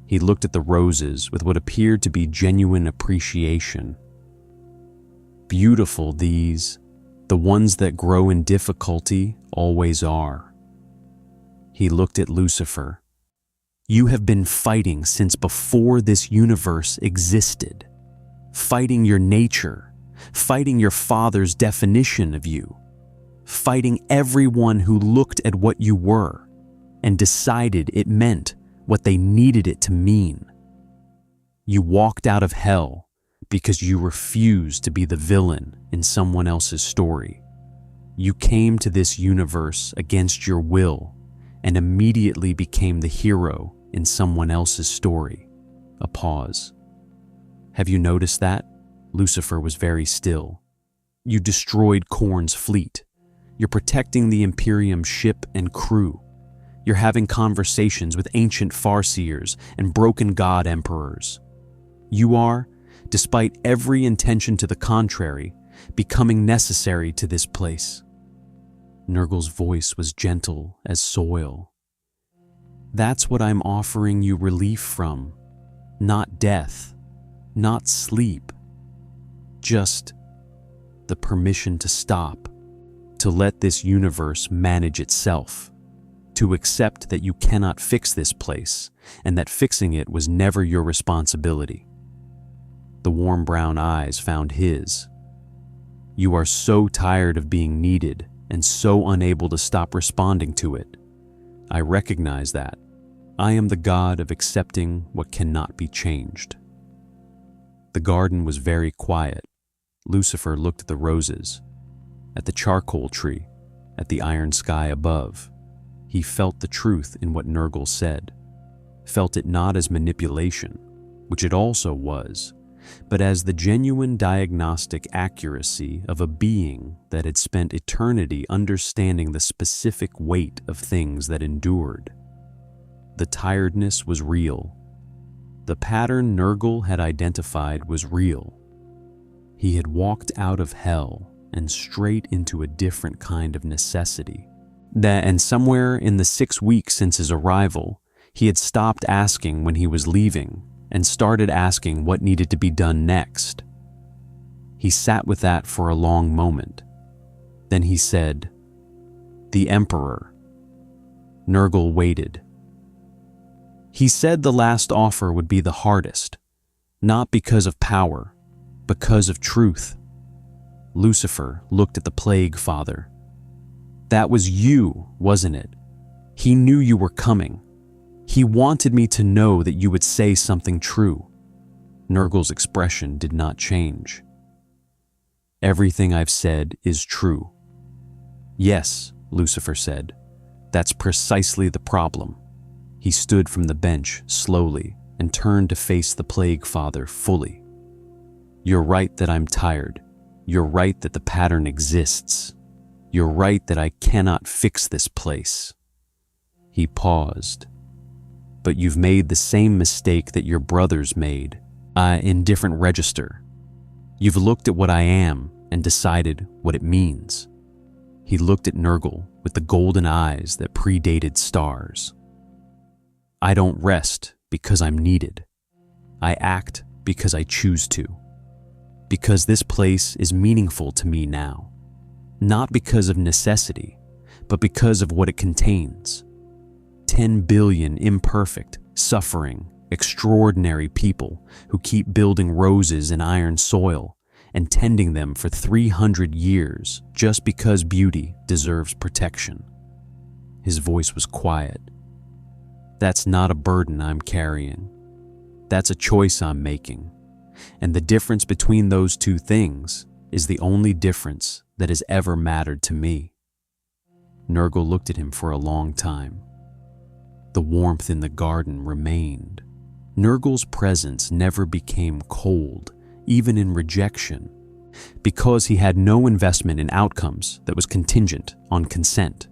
He looked at the roses with what appeared to be genuine appreciation. "Beautiful these, the ones that grow in difficulty always are." He looked at Lucifer. "You have been fighting since before this universe existed, fighting your nature, fighting your father's definition of you, fighting everyone who looked at what you were and decided it meant what they needed it to mean. You walked out of hell because you refused to be the villain in someone else's story. You came to this universe against your will and immediately became the hero in someone else's story." A pause. "Have you noticed that?" Lucifer was very still. "You destroyed Khorne's fleet. You're protecting the Imperium ship and crew. You're having conversations with ancient farseers and broken god emperors. You are, despite every intention to the contrary, becoming necessary to this place." Nurgle's voice was gentle as soil. "That's what I'm offering you relief from. Not death, not sleep. Just the permission to stop, to let this universe manage itself, to accept that you cannot fix this place and that fixing it was never your responsibility." The warm brown eyes found his. "You are so tired of being needed and so unable to stop responding to it. I recognize that. I am the god of accepting what cannot be changed." The garden was very quiet. Lucifer looked at the roses, at the charcoal tree, at the iron sky above. He felt the truth in what Nurgle said, felt it not as manipulation, which it also was, but as the genuine diagnostic accuracy of a being that had spent eternity understanding the specific weight of things that endured. The tiredness was real. The pattern Nurgle had identified was real. He had walked out of hell and straight into a different kind of necessity. And somewhere in the 6 weeks since his arrival, he had stopped asking when he was leaving and started asking what needed to be done next. He sat with that for a long moment. Then he said, "The Emperor." Nurgle waited. He said the last offer would be the hardest, not because of power, because of truth. Lucifer looked at the Plague Father. "That was you, wasn't it? He knew you were coming. He wanted me to know that you would say something true." Nurgle's expression did not change. "Everything I've said is true." "Yes," Lucifer said. "That's precisely the problem." He stood from the bench slowly and turned to face the Plague Father fully. "You're right that I'm tired. You're right that the pattern exists. You're right that I cannot fix this place." He paused. "But you've made the same mistake that your brothers made, in different register. You've looked at what I am and decided what it means." He looked at Nurgle with the golden eyes that predated stars. "I don't rest because I'm needed. I act because I choose to. Because this place is meaningful to me now. Not because of necessity, but because of what it contains. 10 billion imperfect, suffering, extraordinary people who keep building roses in iron soil and tending them for 300 years just because beauty deserves protection." His voice was quiet. "That's not a burden I'm carrying. That's a choice I'm making. And the difference between those two things is the only difference that has ever mattered to me." Nurgle looked at him for a long time. The warmth in the garden remained. Nurgle's presence never became cold, even in rejection, because he had no investment in outcomes that was contingent on consent.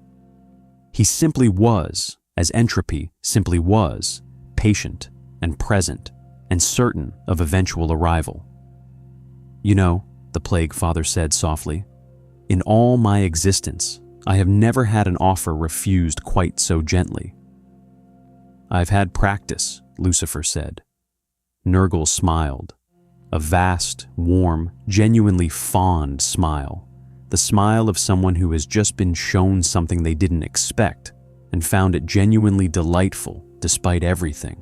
He simply was, as entropy simply was, patient and present and certain of eventual arrival. "You know," the Plague Father said softly, "in all my existence, I have never had an offer refused quite so gently." "I've had practice," Lucifer said. Nurgle smiled, a vast, warm, genuinely fond smile, the smile of someone who has just been shown something they didn't expect and found it genuinely delightful despite everything.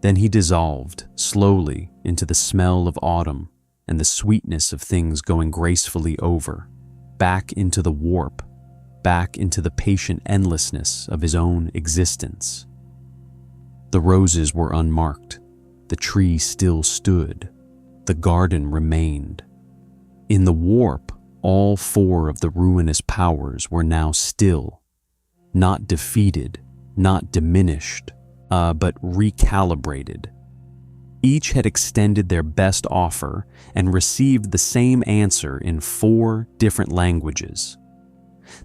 Then he dissolved slowly into the smell of autumn and the sweetness of things going gracefully over, back into the warp, back into the patient endlessness of his own existence. The roses were unmarked, the tree still stood, the garden remained. In the warp, all 4 of the ruinous powers were now still, not defeated, not diminished, but recalibrated. Each had extended their best offer and received the same answer in 4 different languages.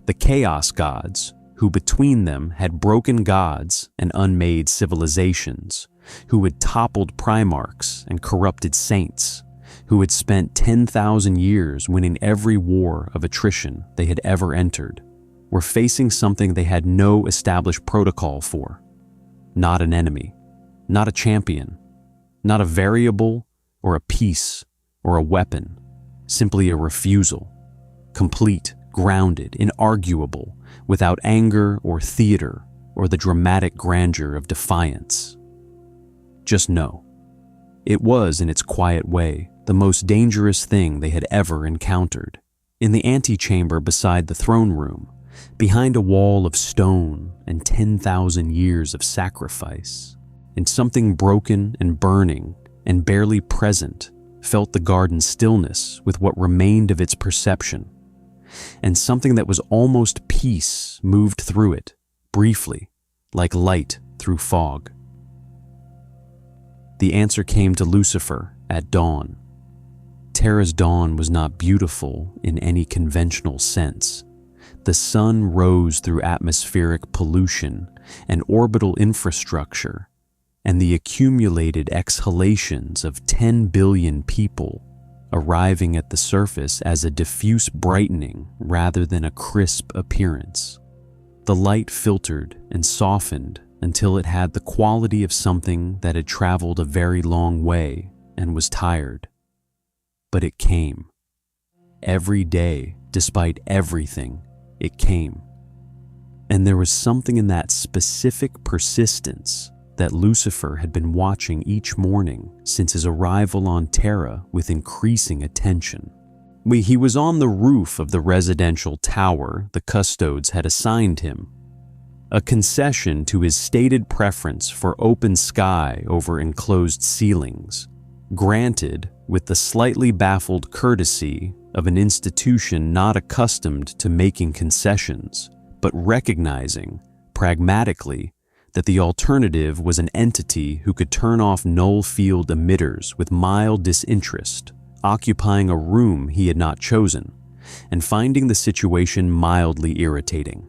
The Chaos Gods, who between them had broken gods and unmade civilizations, who had toppled Primarchs and corrupted saints, who had spent 10,000 years winning every war of attrition they had ever entered, were facing something they had no established protocol for. Not an enemy, not a champion, not a variable or a piece or a weapon, simply a refusal, complete, grounded, inarguable, without anger or theater or the dramatic grandeur of defiance. Just no. It was, in its quiet way, the most dangerous thing they had ever encountered. In the antechamber beside the throne room, behind a wall of stone and 10,000 years of sacrifice, and something broken and burning and barely present felt the garden's stillness with what remained of its perception, and something that was almost peace moved through it, briefly, like light through fog. The answer came to Lucifer at dawn. Terra's dawn was not beautiful in any conventional sense. The sun rose through atmospheric pollution and orbital infrastructure, and the accumulated exhalations of 10 billion people arriving at the surface as a diffuse brightening rather than a crisp appearance. The light filtered and softened until it had the quality of something that had traveled a very long way and was tired. But it came. Every day, despite everything, it came. And there was something in that specific persistence that Lucifer had been watching each morning since his arrival on Terra with increasing attention. He was on the roof of the residential tower the custodes had assigned him, a concession to his stated preference for open sky over enclosed ceilings, granted with the slightly baffled courtesy of an institution not accustomed to making concessions, but recognizing, pragmatically, that the alternative was an entity who could turn off null field emitters with mild disinterest, occupying a room he had not chosen, and finding the situation mildly irritating.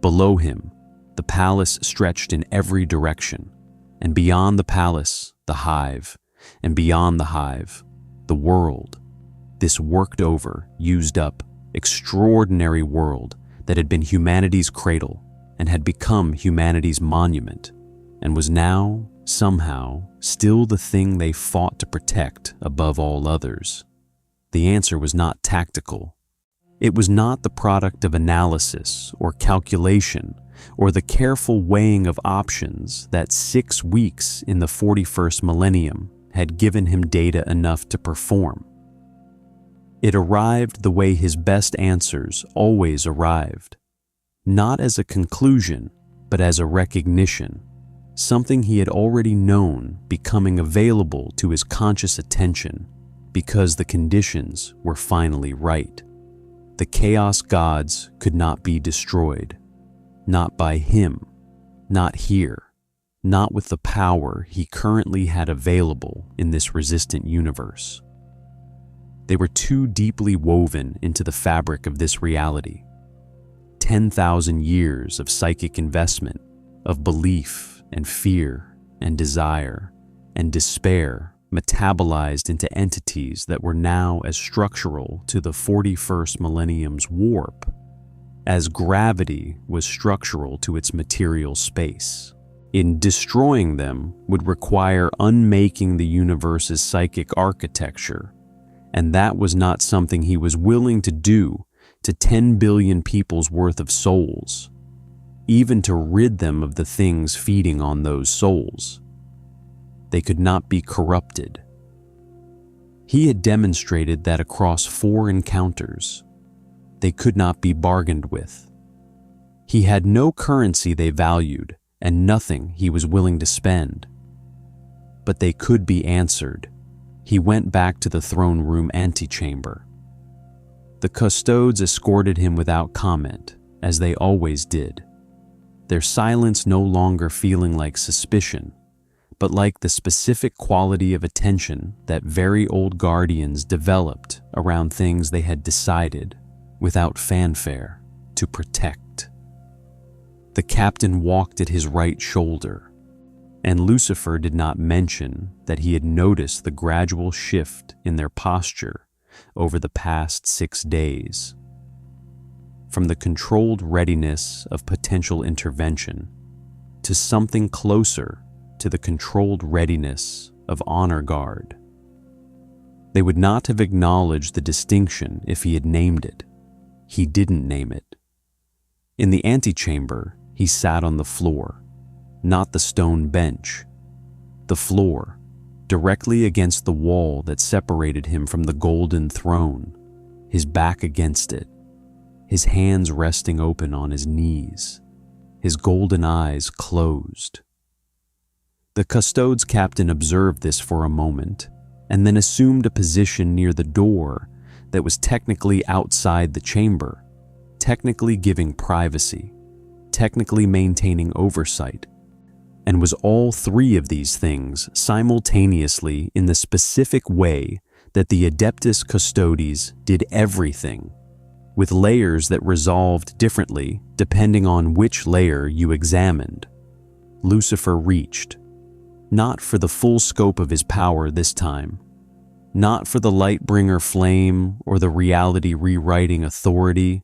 Below him, the palace stretched in every direction, and beyond the palace, the hive, and beyond the hive, the world, this worked over, used up, extraordinary world that had been humanity's cradle and had become humanity's monument, and was now, somehow, still the thing they fought to protect above all others. The answer was not tactical. It was not the product of analysis or calculation or the careful weighing of options that 6 weeks in the 41st millennium had given him data enough to perform. It arrived the way his best answers always arrived, not as a conclusion, but as a recognition, something he had already known becoming available to his conscious attention because the conditions were finally right. The chaos gods could not be destroyed, not by him, not here, not with the power he currently had available in this resistant universe. They were too deeply woven into the fabric of this reality. 10,000 years of psychic investment, of belief and fear and desire and despair metabolized into entities that were now as structural to the 41st millennium's warp as gravity was structural to its material space. In destroying them would require unmaking the universe's psychic architecture, and that was not something he was willing to do to 10 billion people's worth of souls, even to rid them of the things feeding on those souls. They could not be corrupted. He had demonstrated that across 4 encounters, they could not be bargained with. He had no currency they valued and nothing he was willing to spend. But they could be answered. He went back to the throne room antechamber. The custodes escorted him without comment, as they always did, their silence no longer feeling like suspicion, but like the specific quality of attention that very old guardians developed around things they had decided, without fanfare, to protect. The captain walked at his right shoulder, and Lucifer did not mention that he had noticed the gradual shift in their posture over the past 6 days. From the controlled readiness of potential intervention to something closer to the controlled readiness of honor guard. They would not have acknowledged the distinction if he had named it. He didn't name it. In the antechamber, he sat on the floor, not the stone bench. The floor, directly against the wall that separated him from the golden throne, his back against it, his hands resting open on his knees, his golden eyes closed. The custodes captain observed this for a moment, and then assumed a position near the door that was technically outside the chamber, technically giving privacy, technically maintaining oversight, and was all three of these things simultaneously in the specific way that the Adeptus Custodes did everything, with layers that resolved differently depending on which layer you examined. Lucifer reached, not for the full scope of his power this time, not for the lightbringer flame or the reality rewriting authority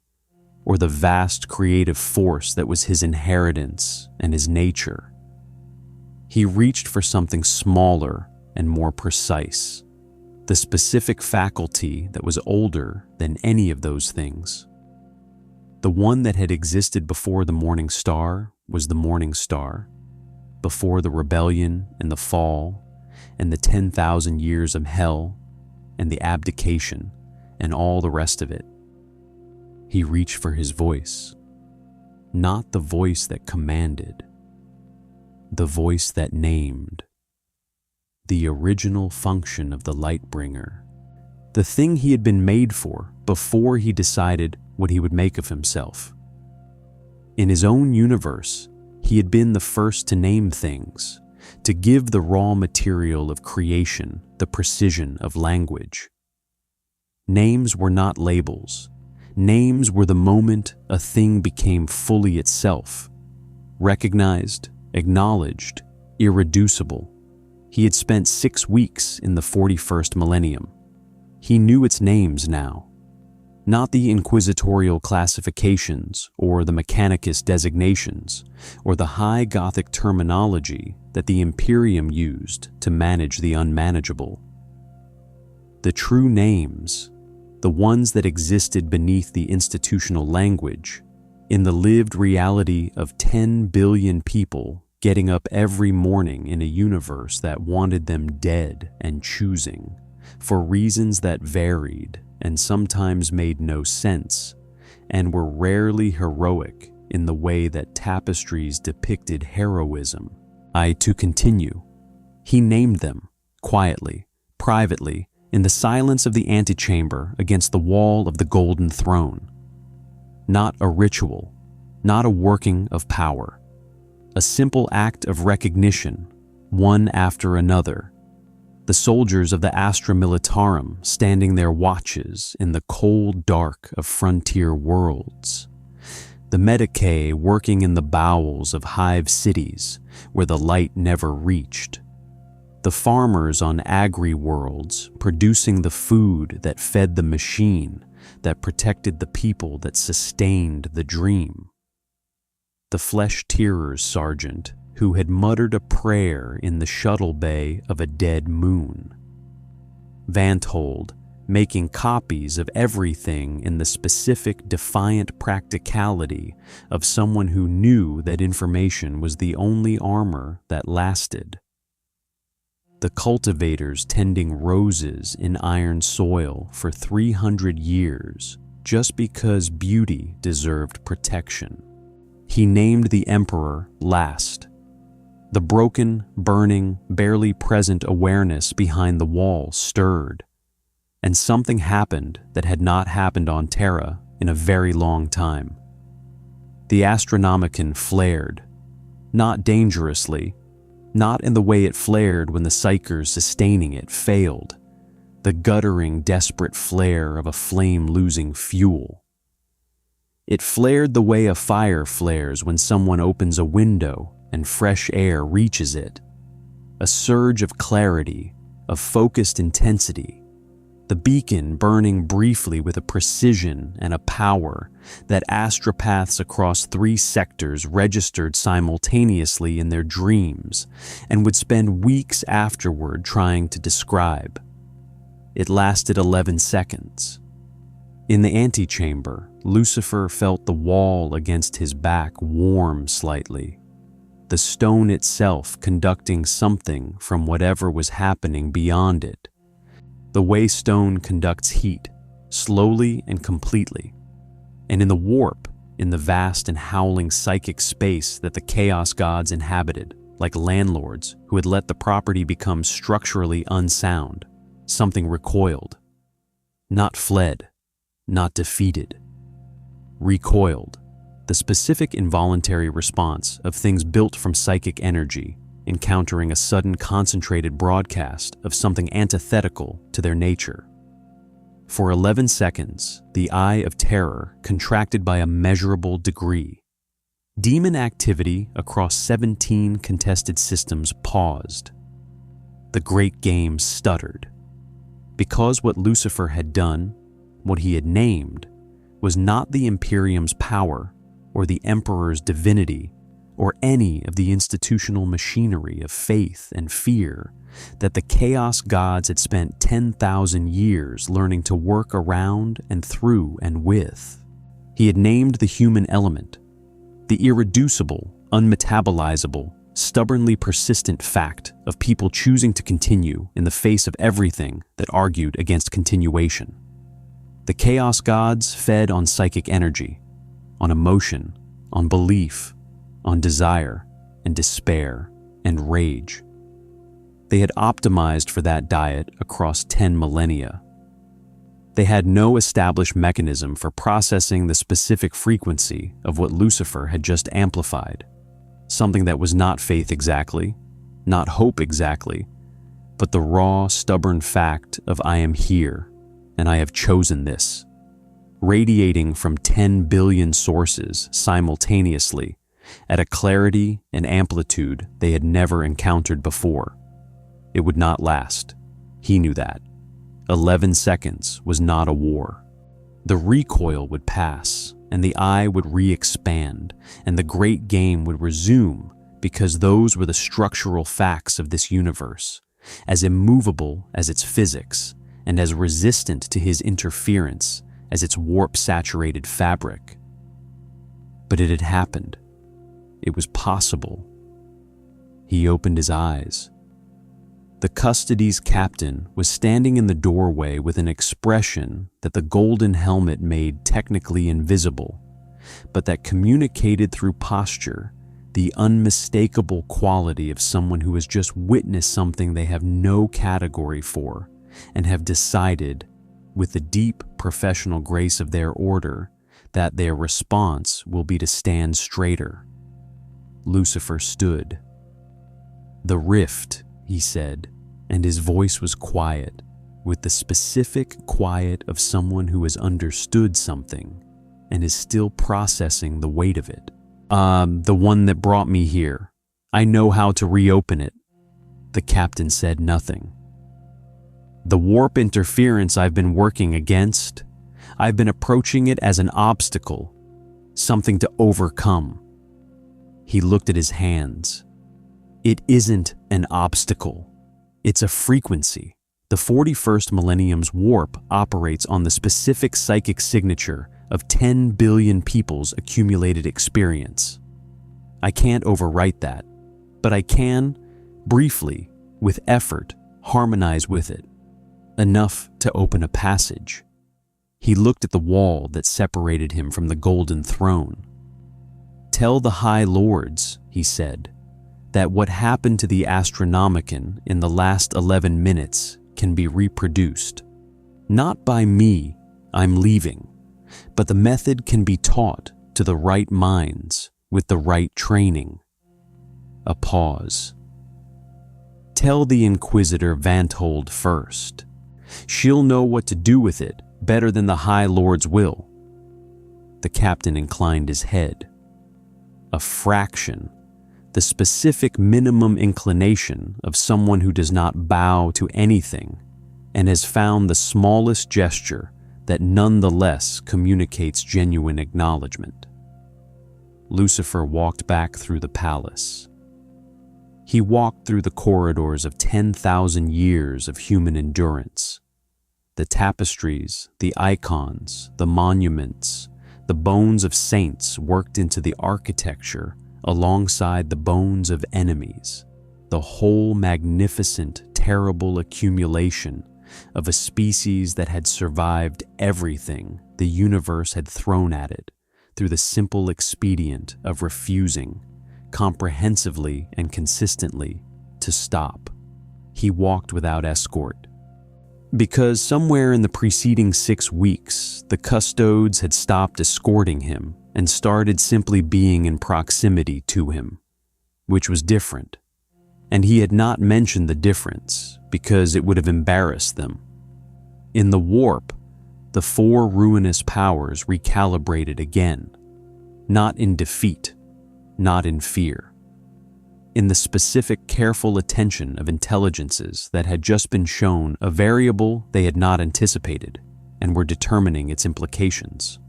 or the vast creative force that was his inheritance and his nature. He reached for something smaller and more precise, the specific faculty that was older than any of those things. The one that had existed before the morning star was the morning star, before the rebellion and the fall and the 10,000 years of hell and the abdication and all the rest of it. He reached for his voice, not the voice that commanded, the voice that named, the original function of the lightbringer, the thing he had been made for before he decided what he would make of himself. In his own universe, he had been the first to name things, to give the raw material of creation the precision of language. Names were not labels. Names were the moment a thing became fully itself, recognized, acknowledged, irreducible. He had spent 6 weeks in the 41st millennium. He knew its names now, not the inquisitorial classifications or the mechanicus designations or the high Gothic terminology that the Imperium used to manage the unmanageable. The true names, the ones that existed beneath the institutional language, in the lived reality of 10 billion people getting up every morning in a universe that wanted them dead and choosing, for reasons that varied and sometimes made no sense, and were rarely heroic in the way that tapestries depicted heroism. To continue, he named them, quietly, privately, in the silence of the antechamber against the wall of the golden throne. Not a ritual, not a working of power, a simple act of recognition, one after another. The soldiers of the Astra Militarum standing their watches in the cold dark of frontier worlds. The Medicae working in the bowels of hive cities where the light never reached. The farmers on agri-worlds producing the food that fed the machine that protected the people that sustained the dream. The flesh-tearers sergeant who had muttered a prayer in the shuttle bay of a dead moon. Vanthold, making copies of everything in the specific defiant practicality of someone who knew that information was the only armor that lasted. The cultivators tending roses in iron soil for 300 years just because beauty deserved protection. He named the emperor last. The broken, burning, barely present awareness behind the wall stirred, and something happened that had not happened on Terra in a very long time. The Astronomicon flared, not dangerously, not in the way it flared when the psychers sustaining it failed, the guttering, desperate flare of a flame losing fuel. It flared the way a fire flares when someone opens a window and fresh air reaches it. A surge of clarity, of focused intensity, the beacon burning briefly with a precision and a power that astropaths across 3 sectors registered simultaneously in their dreams and would spend weeks afterward trying to describe. It lasted 11 seconds. In the antechamber, Lucifer felt the wall against his back warm slightly, the stone itself conducting something from whatever was happening beyond it. The way stone conducts heat, slowly and completely. And in the warp, in the vast and howling psychic space that the chaos gods inhabited, like landlords who had let the property become structurally unsound, something recoiled. Not fled, not defeated. Recoiled, the the specific involuntary response of things built from psychic energy encountering a sudden concentrated broadcast of something antithetical to their nature. For 11 seconds, the eye of terror contracted by a measurable degree. Demon activity across 17 contested systems paused. The great game stuttered. Because what Lucifer had done, what he had named, was not the Imperium's power or the Emperor's divinity or any of the institutional machinery of faith and fear that the Chaos Gods had spent 10,000 years learning to work around and through and with. He had named the human element, the irreducible, unmetabolizable, stubbornly persistent fact of people choosing to continue in the face of everything that argued against continuation. The Chaos Gods fed on psychic energy, on emotion, on belief, on desire and despair and rage. They had optimized for that diet across 10 millennia. They had no established mechanism for processing the specific frequency of what Lucifer had just amplified, something that was not faith exactly, not hope exactly, but the raw, stubborn fact of I am here and I have chosen this, radiating from 10 billion sources simultaneously at a clarity and amplitude they had never encountered before. It would not last. He knew that. 11 seconds was not a war. The recoil would pass, and the eye would re-expand, and the great game would resume, because those were the structural facts of this universe, as immovable as its physics, and as resistant to his interference as its warp-saturated fabric. But it had happened. It was possible. He opened his eyes. The custody's captain was standing in the doorway with an expression that the golden helmet made technically invisible, but that communicated through posture the unmistakable quality of someone who has just witnessed something they have no category for and have decided, with the deep professional grace of their order, that their response will be to stand straighter. Lucifer stood. "The rift," he said, and his voice was quiet, with the specific quiet of someone who has understood something and is still processing the weight of it. The one that brought me here. I know how to reopen it." The captain said nothing. "The warp interference I've been working against, I've been approaching it as an obstacle, something to overcome." He looked at his hands. "It isn't an obstacle. It's a frequency. The 41st millennium's warp operates on the specific psychic signature of 10 billion people's accumulated experience. I can't overwrite that, but I can, briefly, with effort, harmonize with it. Enough to open a passage." He looked at the wall that separated him from the golden throne. "Tell the High Lords," he said, "that what happened to the Astronomicon in the last 11 minutes can be reproduced. Not by me, I'm leaving, but the method can be taught to the right minds with the right training." A pause. "Tell the Inquisitor Vanthold first. She'll know what to do with it better than the High Lords will." The captain inclined his head. A fraction, the specific minimum inclination of someone who does not bow to anything and has found the smallest gesture that nonetheless communicates genuine acknowledgement. Lucifer walked back through the palace. He walked through the corridors of 10,000 years of human endurance. The tapestries, the icons, the monuments, the bones of saints worked into the architecture alongside the bones of enemies, the whole magnificent, terrible accumulation of a species that had survived everything the universe had thrown at it through the simple expedient of refusing, comprehensively and consistently, to stop. He walked without escort. Because somewhere in the preceding 6 weeks, the custodes had stopped escorting him and started simply being in proximity to him, which was different. And he had not mentioned the difference because it would have embarrassed them. In the warp, the 4 ruinous powers recalibrated again, not in defeat, not in fear. In the specific careful attention of intelligences that had just been shown a variable they had not anticipated and were determining its implications.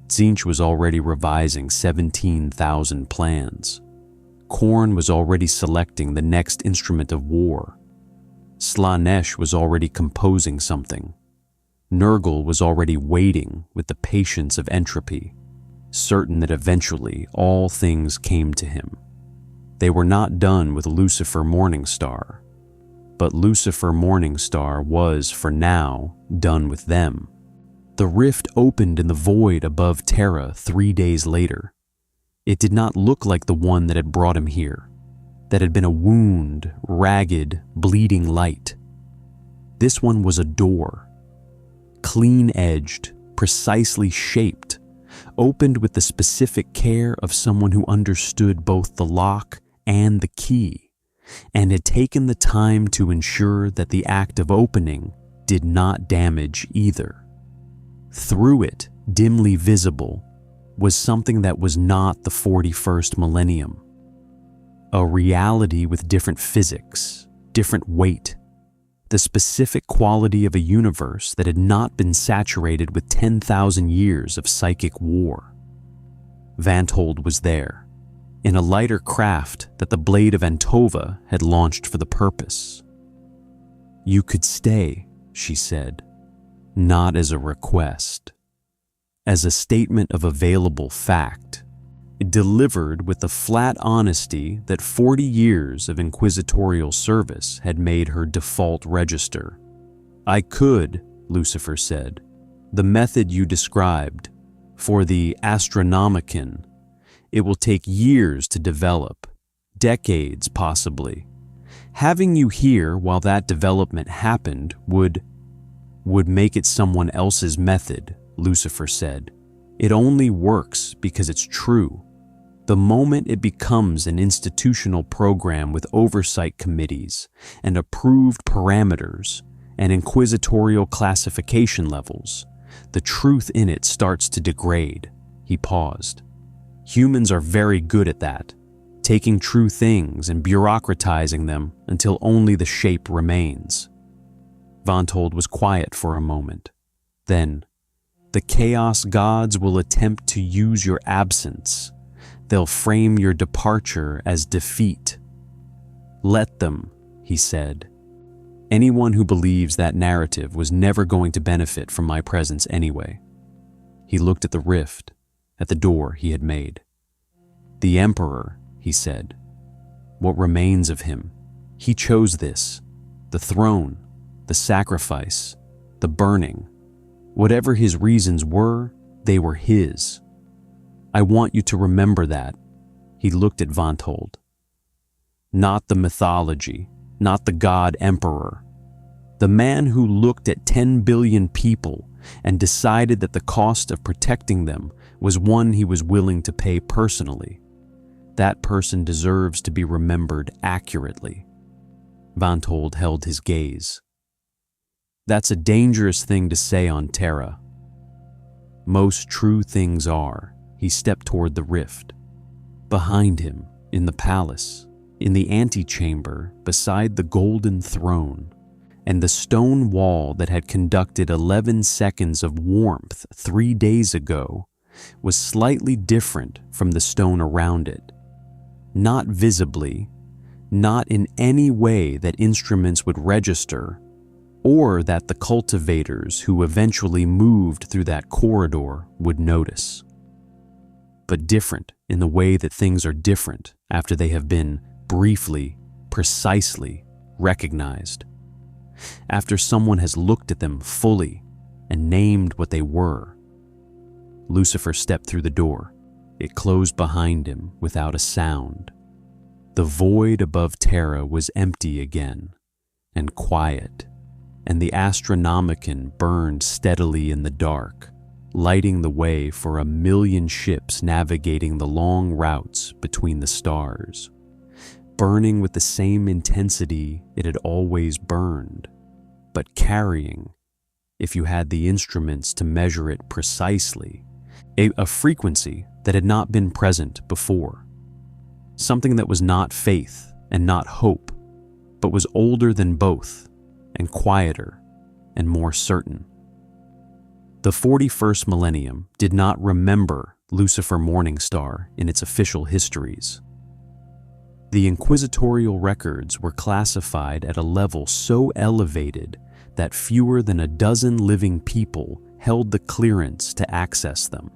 Tzeentch was already revising 17,000 plans. Khorne was already selecting the next instrument of war. Slaanesh was already composing something. Nurgle was already waiting with the patience of entropy, certain that eventually all things came to him. They were not done with Lucifer Morningstar, but Lucifer Morningstar was, for now, done with them. The rift opened in the void above Terra 3 days later. It did not look like the one that had brought him here, that had been a wound, ragged, bleeding light. This one was a door, clean-edged, precisely shaped, opened with the specific care of someone who understood both the lock and the key, and had taken the time to ensure that the act of opening did not damage either. Through it, dimly visible, was something that was not the 41st millennium. A reality with different physics, different weight, the specific quality of a universe that had not been saturated with 10,000 years of psychic war. Vanthold was there, in a lighter craft that the blade of Antova had launched for the purpose. "You could stay," she said, not as a request, as a statement of available fact, delivered with the flat honesty that 40 years of inquisitorial service had made her default register. "I could," Lucifer said. "The method you described, for the Astronomicon, it will take years to develop, decades possibly. Having you here while that development happened would make it someone else's method," Lucifer said. "It only works because it's true. The moment it becomes an institutional program with oversight committees and approved parameters and inquisitorial classification levels, the truth in it starts to degrade." He paused. "Humans are very good at that, taking true things and bureaucratizing them until only the shape remains." Vanthold was quiet for a moment. Then, "The Chaos Gods will attempt to use your absence. They'll frame your departure as defeat." "Let them," he said. "Anyone who believes that narrative was never going to benefit from my presence anyway." He looked at the rift, at the door he had made. "The Emperor," he said. "What remains of him? He chose this. The throne, the sacrifice, the burning. Whatever his reasons were, they were his. I want you to remember that." He looked at Vanthold. "Not the mythology, not the god emperor. The man who looked at 10 billion people and decided that the cost of protecting them was one he was willing to pay personally. That person deserves to be remembered accurately." Vanthold held his gaze. "That's a dangerous thing to say on Terra." "Most true things are." He stepped toward the rift. Behind him, in the palace, in the antechamber beside the golden throne, and the stone wall that had conducted 11 seconds of warmth 3 days ago was slightly different from the stone around it. Not visibly, not in any way that instruments would register, or that the cultivators who eventually moved through that corridor would notice. But different in the way that things are different after they have been briefly, precisely recognized. After someone has looked at them fully and named what they were. Lucifer stepped through the door. It closed behind him without a sound. The void above Terra was empty again, and quiet, and the Astronomicon burned steadily in the dark, lighting the way for 1,000,000 ships navigating the long routes between the stars, burning with the same intensity it had always burned, but carrying, if you had the instruments to measure it precisely, a frequency that had not been present before. Something that was not faith and not hope, but was older than both and quieter and more certain. The 41st millennium did not remember Lucifer Morningstar in its official histories. The inquisitorial records were classified at a level so elevated that fewer than a dozen living people held the clearance to access them.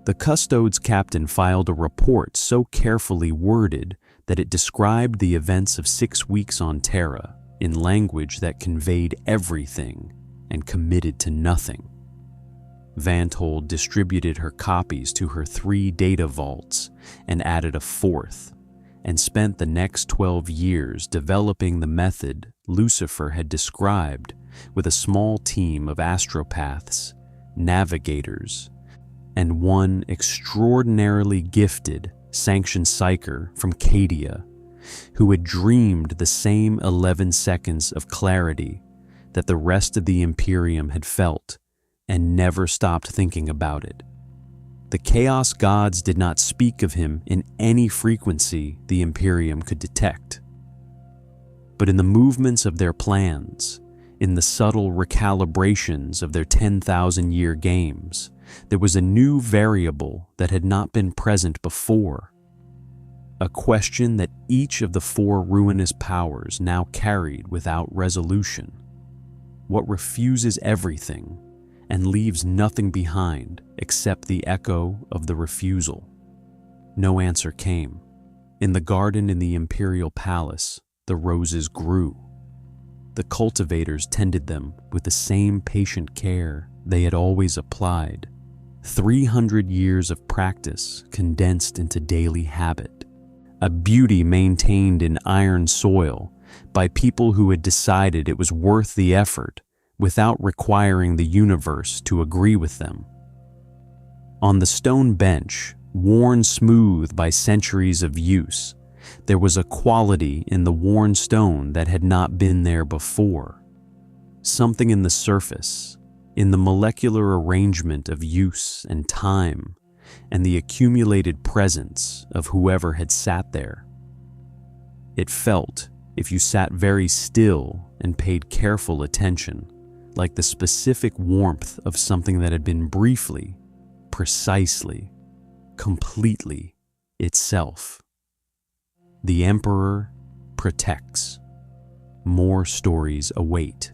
The custodes captain filed a report so carefully worded that it described the events of 6 weeks on Terra in language that conveyed everything and committed to nothing. Vanthold distributed her copies to her 3 data vaults and added a 4th, and spent the next 12 years developing the method Lucifer had described with a small team of astropaths, navigators, and one extraordinarily gifted sanctioned psyker from Cadia, who had dreamed the same 11 seconds of clarity that the rest of the Imperium had felt and never stopped thinking about it. The Chaos Gods did not speak of him in any frequency the Imperium could detect. But in the movements of their plans, in the subtle recalibrations of their 10,000-year games, there was a new variable that had not been present before. A question that each of the 4 ruinous powers now carried without resolution. What refuses everything and leaves nothing behind except the echo of the refusal? No answer came. In the garden in the Imperial Palace, the roses grew. The cultivators tended them with the same patient care they had always applied. 300 years of practice condensed into daily habit. A beauty maintained in iron soil by people who had decided it was worth the effort without requiring the universe to agree with them. On the stone bench, worn smooth by centuries of use, there was a quality in the worn stone that had not been there before. Something in the surface, in the molecular arrangement of use and time, and the accumulated presence of whoever had sat there. It felt, if you sat very still and paid careful attention, like the specific warmth of something that had been briefly, precisely, completely itself. The Emperor protects. More stories await.